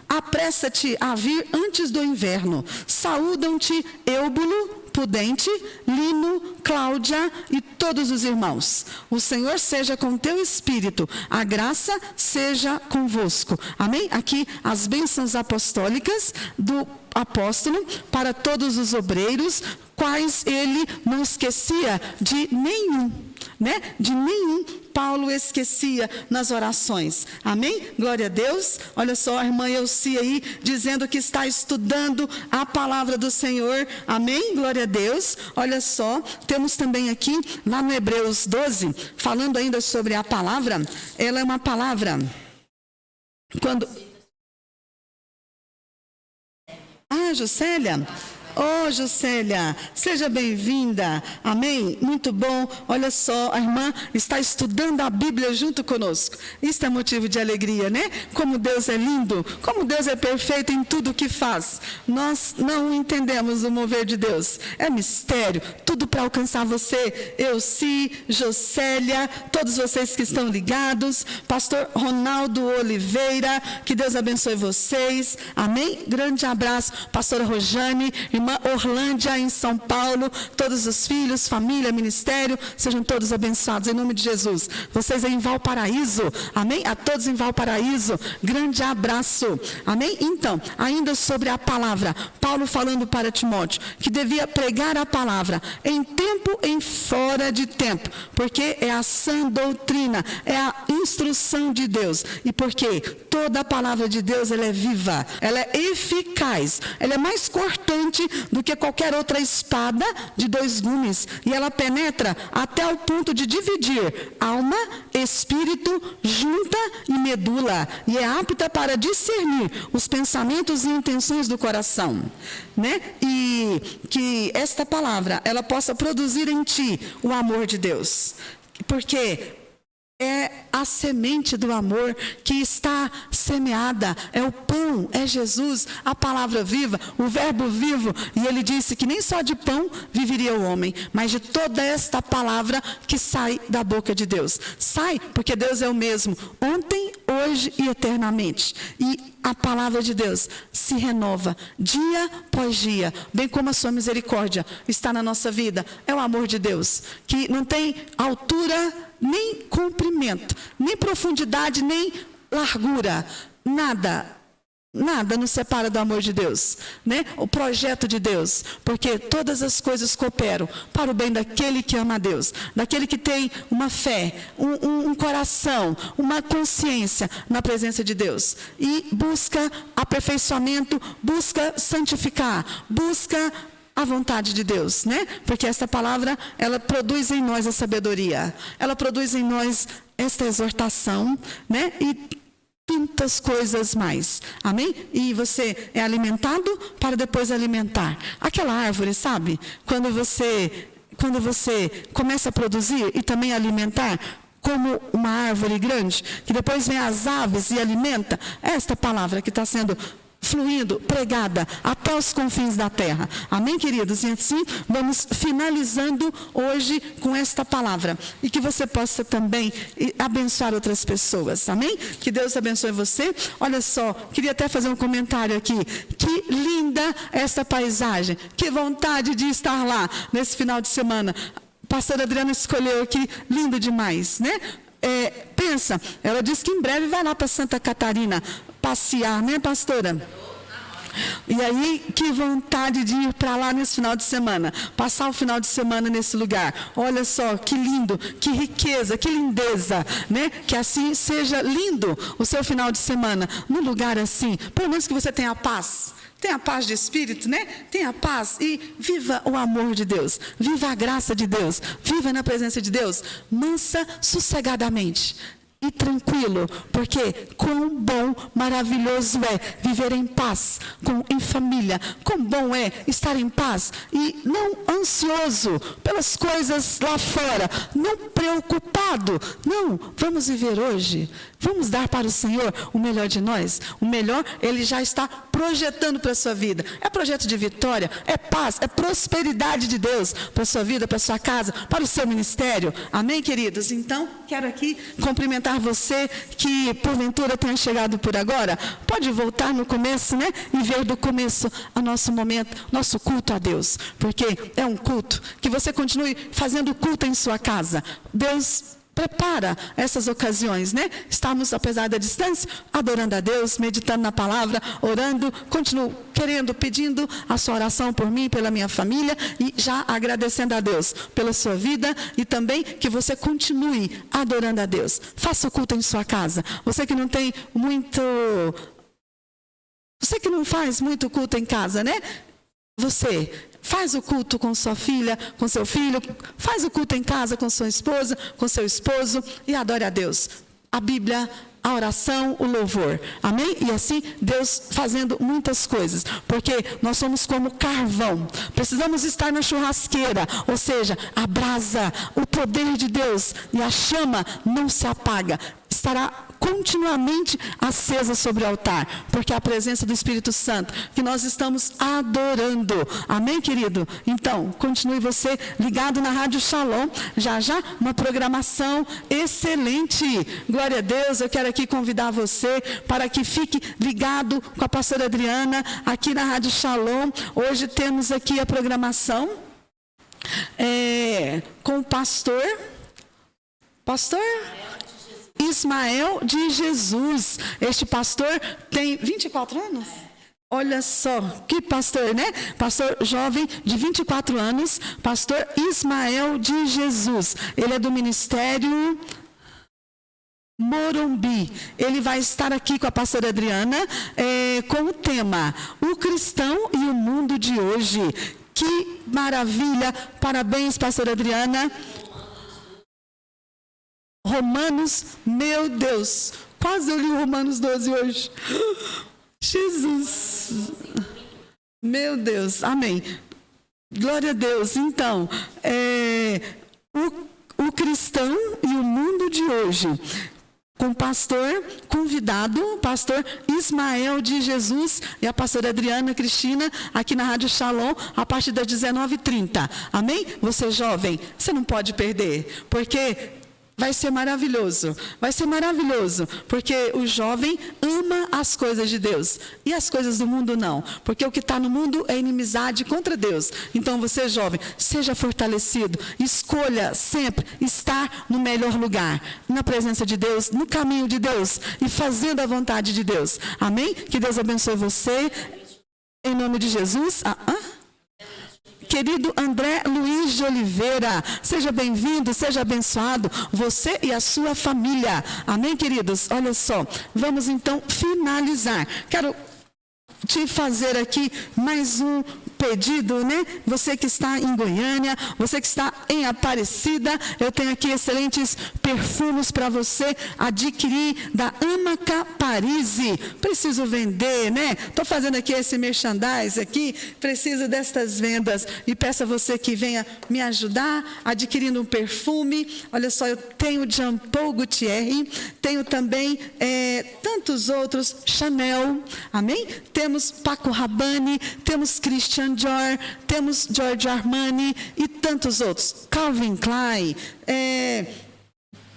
Apressa-te a vir antes do inverno. Saúdam-te Eubulo, Pudente, Lino, Cláudia e todos os irmãos. O Senhor seja com teu espírito, a graça seja convosco. Amém? Aqui as bênçãos apostólicas do apóstolo para todos os obreiros, quais ele não esquecia de nenhum, né? De nenhum Paulo esquecia nas orações. Amém? Glória a Deus. Olha só a irmã Elcia aí, dizendo que está estudando a palavra do Senhor. Amém? Glória a Deus. Olha só, temos também aqui, lá no Hebreus 12, falando ainda sobre a palavra. Ela é uma palavra, Juscelia? Juscelia, seja bem-vinda, amém? Muito bom, olha só, a irmã está estudando a Bíblia junto conosco, isso é motivo de alegria, né? Como Deus é lindo, como Deus é perfeito em tudo o que faz. Nós não entendemos o mover de Deus, é mistério, tudo para alcançar você, Elci, Juscelia, todos vocês que estão ligados, pastor Ronaldo Oliveira, que Deus abençoe vocês, amém? Grande abraço, pastora Rojane, irmã Palma, Orlândia, em São Paulo, todos os filhos, família, ministério, sejam todos abençoados em nome de Jesus. Vocês aí em Valparaíso, amém? A todos em Valparaíso, grande abraço, amém? Então, ainda sobre a palavra, Paulo falando para Timóteo, que devia pregar a palavra em tempo e fora de tempo, porque é a sã doutrina, é a instrução de Deus, e porque toda a palavra de Deus, ela é viva, ela é eficaz, ela é mais cortante do que qualquer outra espada de 2 gumes, e ela penetra até o ponto de dividir alma, espírito, junta e medula, e é apta para discernir os pensamentos e intenções do coração, né? E que esta palavra, ela possa produzir em ti o amor de Deus, porque é a semente do amor que está semeada, é o pão, é Jesus, a palavra viva, o verbo vivo, e ele disse que nem só de pão viveria o homem, mas de toda esta palavra que sai da boca de Deus. Sai porque Deus é o mesmo, ontem, hoje e eternamente, e a palavra de Deus se renova dia após dia, bem como a sua misericórdia está na nossa vida. É o amor de Deus, que não tem altura, nem comprimento, nem profundidade, nem largura, nada nos separa do amor de Deus, né? O projeto de Deus, porque todas as coisas cooperam para o bem daquele que ama a Deus, daquele que tem uma fé, um coração, uma consciência na presença de Deus, e busca aperfeiçoamento, busca santificar, busca a vontade de Deus, né? Porque esta palavra, ela produz em nós a sabedoria, ela produz em nós esta exortação, né? E tantas coisas mais, amém? E você é alimentado para depois alimentar. Aquela árvore, sabe? Quando você começa a produzir e também alimentar, como uma árvore grande, que depois vem as aves e alimenta, esta palavra que está sendo fluindo, pregada até os confins da terra. Amém, queridos? E assim, vamos finalizando hoje com esta palavra. E que você possa também abençoar outras pessoas. Amém? Que Deus abençoe você. Olha só, queria até fazer um comentário aqui. Que linda essa paisagem. Que vontade de estar lá nesse final de semana. Pastora Adriana escolheu aqui, lindo demais, né? Pensa, ela disse que em breve vai lá para Santa Catarina passear, né, pastora? E aí, que vontade de ir para lá nesse final de semana, passar o final de semana nesse lugar. Olha só, que lindo, que riqueza, que lindeza, né? Que assim seja lindo o seu final de semana, num lugar assim, pelo menos que você tenha paz. Tenha paz de espírito, né? Tenha paz e viva o amor de Deus. Viva a graça de Deus. Viva na presença de Deus. Mansa, sossegadamente. E tranquilo, porque quão bom, maravilhoso é viver em paz, em família, quão bom é estar em paz e não ansioso pelas coisas lá fora, não preocupado, não, vamos viver hoje, vamos dar para o Senhor o melhor de nós, o melhor Ele já está projetando para a sua vida, é projeto de vitória, é paz, é prosperidade de Deus para a sua vida, para a sua casa, para o seu ministério, amém, queridos? Então, quero aqui cumprimentar você que porventura tenha chegado por agora, pode voltar no começo, né? E ver do começo o nosso momento, nosso culto a Deus, porque é um culto, que você continue fazendo culto em sua casa. Deus prepara essas ocasiões, né? Estamos, apesar da distância, adorando a Deus, meditando na palavra, orando, continuo querendo, pedindo a sua oração por mim, pela minha família, e já agradecendo a Deus pela sua vida, e também que você continue adorando a Deus. Faça o culto em sua casa. Você que não tem muito... Você que não faz muito culto em casa, né? Você faz o culto com sua filha, com seu filho, faz o culto em casa com sua esposa, com seu esposo e adore a Deus. A Bíblia, a oração, o louvor. Amém? E assim, Deus fazendo muitas coisas. Porque nós somos como carvão. Precisamos estar na churrasqueira. Ou seja, a brasa, o poder de Deus. E a chama não se apaga. estará continuamente acesa sobre o altar, porque é a presença do Espírito Santo que nós estamos adorando. Amém, querido? Então, continue você ligado na Rádio Shalom. Já já, uma programação excelente. Glória a Deus. Eu quero aqui convidar você para que fique ligado com a pastora Adriana aqui na Rádio Shalom. Hoje temos aqui a programação com o pastor Ismael de Jesus. Este pastor tem 24 anos? Olha só, que pastor, né? Pastor jovem de 24 anos, pastor Ismael de Jesus. Ele é do Ministério Morumbi. Ele vai estar aqui com a pastora Adriana com o tema O Cristão e o Mundo de Hoje. Que maravilha! Parabéns, pastora Adriana. Romanos, meu Deus, quase eu li Romanos 12 hoje. Jesus, meu Deus, amém. Glória a Deus. Então, o cristão e o mundo de hoje, com o pastor convidado, pastor Ismael de Jesus e a pastora Adriana Cristina, aqui na Rádio Shalom, a partir das 19h30. Amém? Você jovem, você não pode perder, porque vai ser maravilhoso, porque o jovem ama as coisas de Deus e as coisas do mundo não, porque o que está no mundo é inimizade contra Deus. Então você jovem, seja fortalecido, escolha sempre estar no melhor lugar, na presença de Deus, no caminho de Deus e fazendo a vontade de Deus. Amém? Que Deus abençoe você, em nome de Jesus. Querido André Luiz de Oliveira, seja bem-vindo, seja abençoado, você e a sua família. Amém, queridos? Olha só, vamos então finalizar. Quero te fazer aqui mais um pedido, né? Você que está em Goiânia, você que está em Aparecida, eu tenho aqui excelentes perfumes para você adquirir da Amaca Parise. Preciso vender, né? Estou fazendo aqui esse merchandise aqui, preciso destas vendas e peço a você que venha me ajudar adquirindo um perfume. Olha só, eu tenho Jean Paul Gaultier, tenho também tantos outros, Chanel, amém? Temos Paco Rabanne, temos Christian Dior, temos Giorgio Armani e tantos outros, Calvin Klein,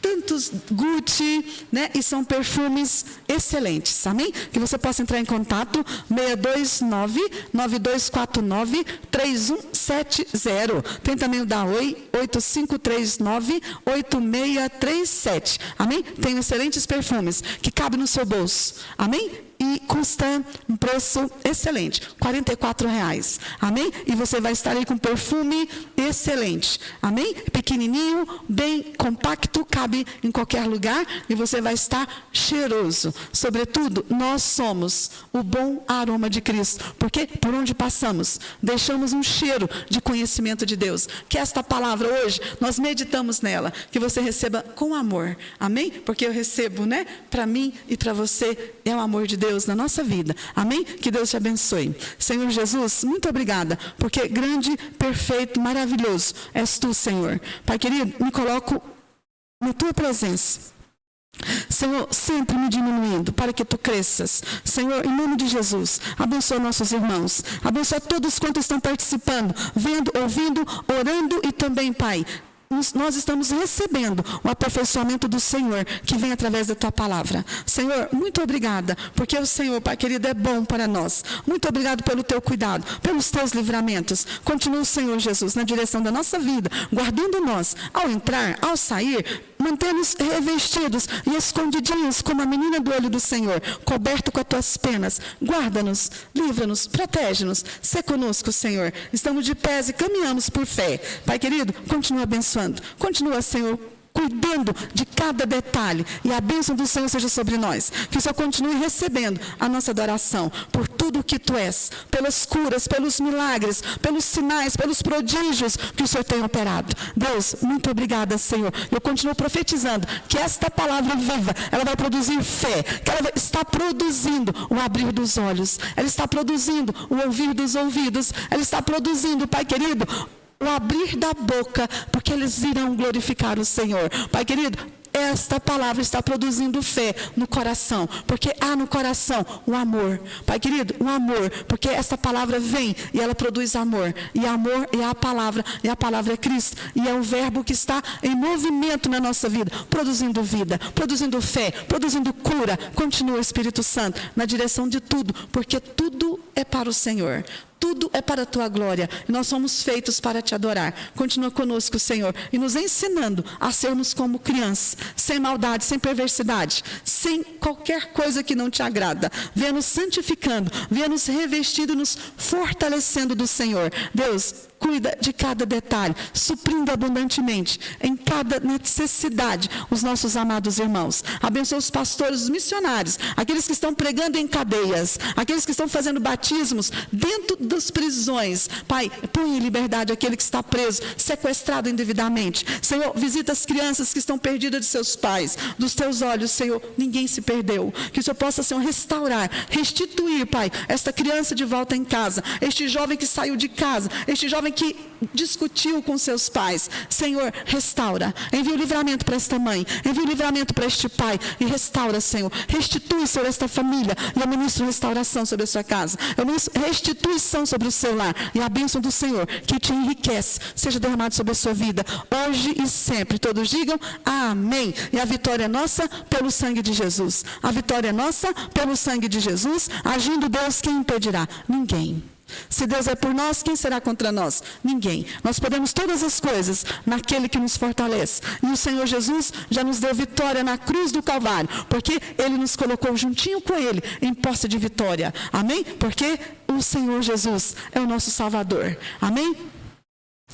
tantos Gucci, né? E são perfumes excelentes, amém? Que você possa entrar em contato, 629-9249-3170. Tem também o da Oi, 8539-8637, amém? Tem excelentes perfumes que cabem no seu bolso, amém? E custa um preço excelente, R$44, amém? E você vai estar aí com perfume excelente, amém? Pequenininho, bem compacto, cabe em qualquer lugar e você vai estar cheiroso. Sobretudo, nós somos o bom aroma de Cristo, porque por onde passamos, deixamos um cheiro de conhecimento de Deus. Que esta palavra hoje, nós meditamos nela, que você receba com amor, amém? Porque eu recebo, né? Para mim e para você, é o amor de Deus na nossa vida, amém? Que Deus te abençoe. Senhor Jesus, muito obrigada, porque grande, perfeito, maravilhoso és tu, Senhor. Pai querido, me coloco na tua presença, Senhor, sempre me diminuindo para que tu cresças. Senhor, em nome de Jesus, abençoa nossos irmãos, abençoa todos quantos estão participando, vendo, ouvindo, orando e também, Pai, nós estamos recebendo o aperfeiçoamento do Senhor, que vem através da Tua palavra. Senhor, muito obrigada, porque o Senhor, Pai querido, é bom para nós. Muito obrigado pelo Teu cuidado, pelos Teus livramentos. Continua, Senhor Jesus, na direção da nossa vida, guardando nós, ao entrar, ao sair, mantê-nos revestidos e escondidinhos como a menina do olho do Senhor, coberto com as Tuas penas. Guarda-nos, livra-nos, protege-nos. Sê conosco, Senhor. Estamos de pés e caminhamos por fé. Pai querido, continua abençoando. Continua, Senhor, cuidando de cada detalhe, e a bênção do Senhor seja sobre nós, que o Senhor continue recebendo a nossa adoração, por tudo o que Tu és, pelas curas, pelos milagres, pelos sinais, pelos prodígios que o Senhor tem operado. Deus, muito obrigada, Senhor. Eu continuo profetizando que esta palavra viva, ela vai produzir fé, que ela está produzindo o abrir dos olhos, ela está produzindo o ouvir dos ouvidos, ela está produzindo, Pai querido, o abrir da boca, porque eles irão glorificar o Senhor. Pai querido, esta palavra está produzindo fé no coração, porque há no coração o amor. Pai querido, o amor, porque essa palavra vem e ela produz amor. E amor é a palavra, e a palavra é Cristo. E é um verbo que está em movimento na nossa vida, produzindo vida, produzindo fé, produzindo cura. Continua o Espírito Santo na direção de tudo, porque tudo é para o Senhor. Tudo é para a tua glória. E nós somos feitos para te adorar. Continua conosco, Senhor, e nos ensinando a sermos como crianças, sem maldade, sem perversidade, sem qualquer coisa que não te agrada. Venha nos santificando, venha nos revestindo, nos fortalecendo do Senhor. Deus, cuida de cada detalhe, suprindo abundantemente em cada necessidade os nossos amados irmãos. Abençoa os pastores, os missionários, aqueles que estão pregando em cadeias, aqueles que estão fazendo batismos dentro das prisões. Pai, põe em liberdade aquele que está preso, sequestrado indevidamente. Senhor, visita as crianças que estão perdidas de seus pais. Dos teus olhos, Senhor, ninguém se perdeu. Que o Senhor possa, Senhor, restaurar, restituir, Pai, esta criança de volta em casa, este jovem que saiu de casa, este jovem que discutiu com seus pais. Senhor, restaura. Envia o livramento para esta mãe, envia o livramento para este pai e restaura, Senhor. Restitui, Senhor, esta família. E eu ministro restauração sobre a sua casa. Eu ministro restituição sobre o seu lar. E a bênção do Senhor, que te enriquece, seja derramado sobre a sua vida, hoje e sempre. Todos digam amém. E a vitória é nossa pelo sangue de Jesus. A vitória é nossa pelo sangue de Jesus. Agindo Deus, quem impedirá? Ninguém. Se Deus é por nós, quem será contra nós? Ninguém. Nós podemos todas as coisas naquele que nos fortalece. E o Senhor Jesus já nos deu vitória na cruz do Calvário, porque Ele nos colocou juntinho com Ele em posse de vitória. Amém? Porque o Senhor Jesus é o nosso Salvador. Amém?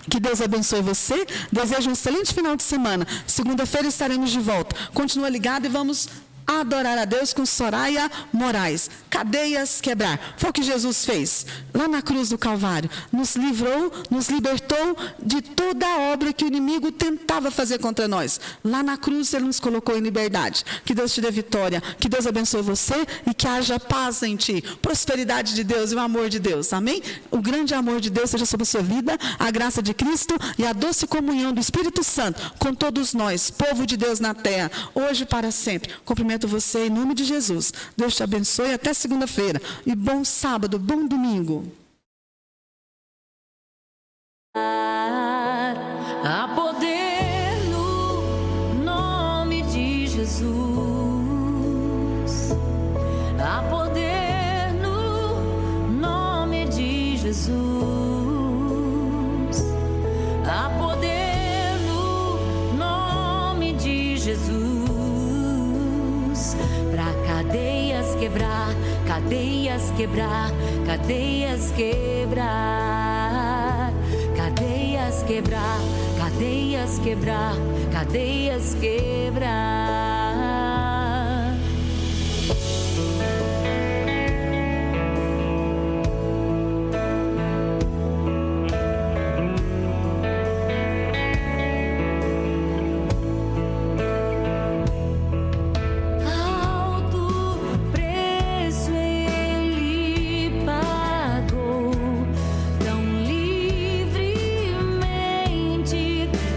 Que Deus abençoe você. Desejo um excelente final de semana. Segunda-feira estaremos de volta. Continua ligado e vamos adorar a Deus com Soraya Moraes. Cadeias quebrar. Foi o que Jesus fez lá na cruz do Calvário. Nos livrou, nos libertou de toda a obra que o inimigo tentava fazer contra nós. Lá na cruz Ele nos colocou em liberdade. Que Deus te dê vitória. Que Deus abençoe você e que haja paz em ti. Prosperidade de Deus e o amor de Deus. Amém? O grande amor de Deus seja sobre a sua vida, a graça de Cristo e a doce comunhão do Espírito Santo com todos nós, povo de Deus na terra, hoje e para sempre. Cumprimento você em nome de Jesus. Deus te abençoe até segunda-feira. E bom sábado, bom domingo. Há poder no nome de Jesus. Há poder no nome de Jesus. Há poder no nome de Jesus. Pra cadeias quebrar, cadeias quebrar, cadeias quebrar, cadeias quebrar, cadeias quebrar, cadeias quebrar.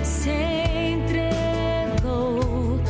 Se entregou.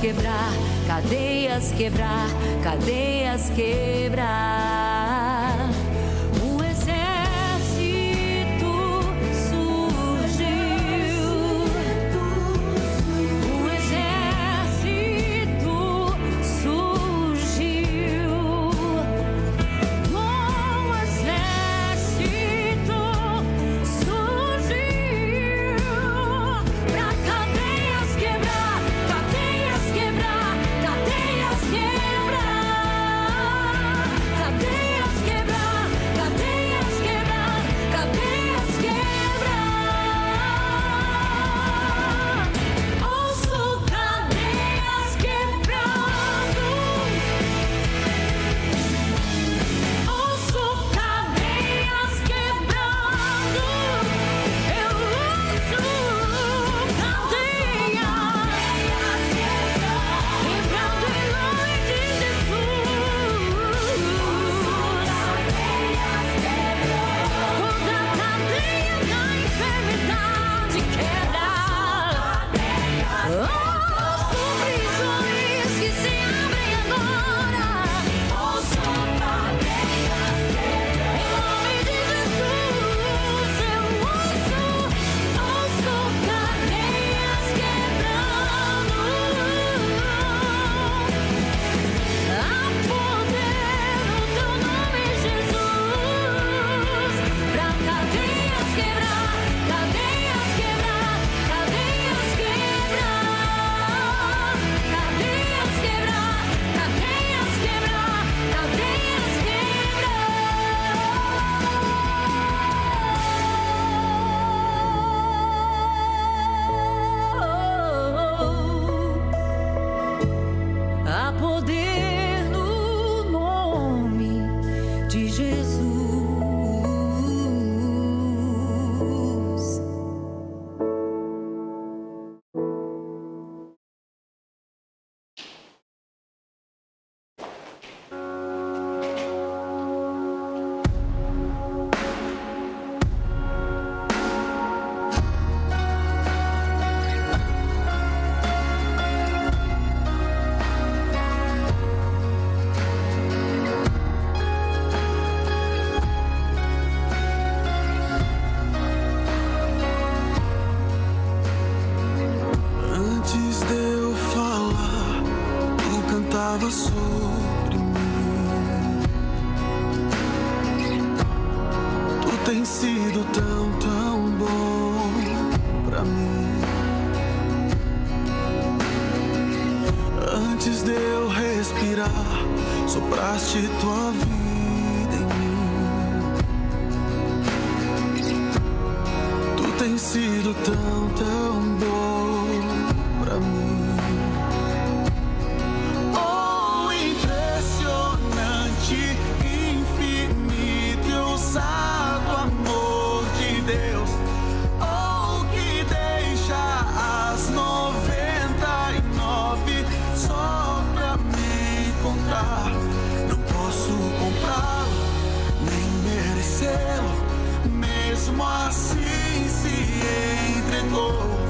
quebrar, cadeias quebrar, cadeias quebrar. Um exército surgiu, um exército surgiu, um exército surgiu pra cadeias quebrar, cadeias quebrar, cadeias quebrar, cadeias quebrar, cadeias quebrar, cadeias quebrar. Ouço cadeias quebrando, ouço cadeias quebrando, eu ouço cadeias quebrando em nome de Jesus. Toda cadeia da enfermidade quebra. Ouço prisões que se abrem agora. Ouço cadeias em nome de Jesus. Eu ouço cadeias quebrando. Há poder no teu nome, Jesus, pra cadeias quebrar, cadeias quebrar, cadeias quebrar, cadeias quebrar, cadeias quebrar, cadeias quebrar. Há poder no nome de Jesus. Antes de eu falar, tu cantava sobre mim. Tu tens sido tão, tão bom pra mim. Antes de eu respirar, sopraste tua vida em mim. Tu tens sido tão, tão bom pra mim. Oh, impressionante, infinito e ousado amor de Deus. Oh, que deixa as 99 só pra me encontrar. Não posso comprá-lo, nem merecê-lo. Mesmo assim se entregou.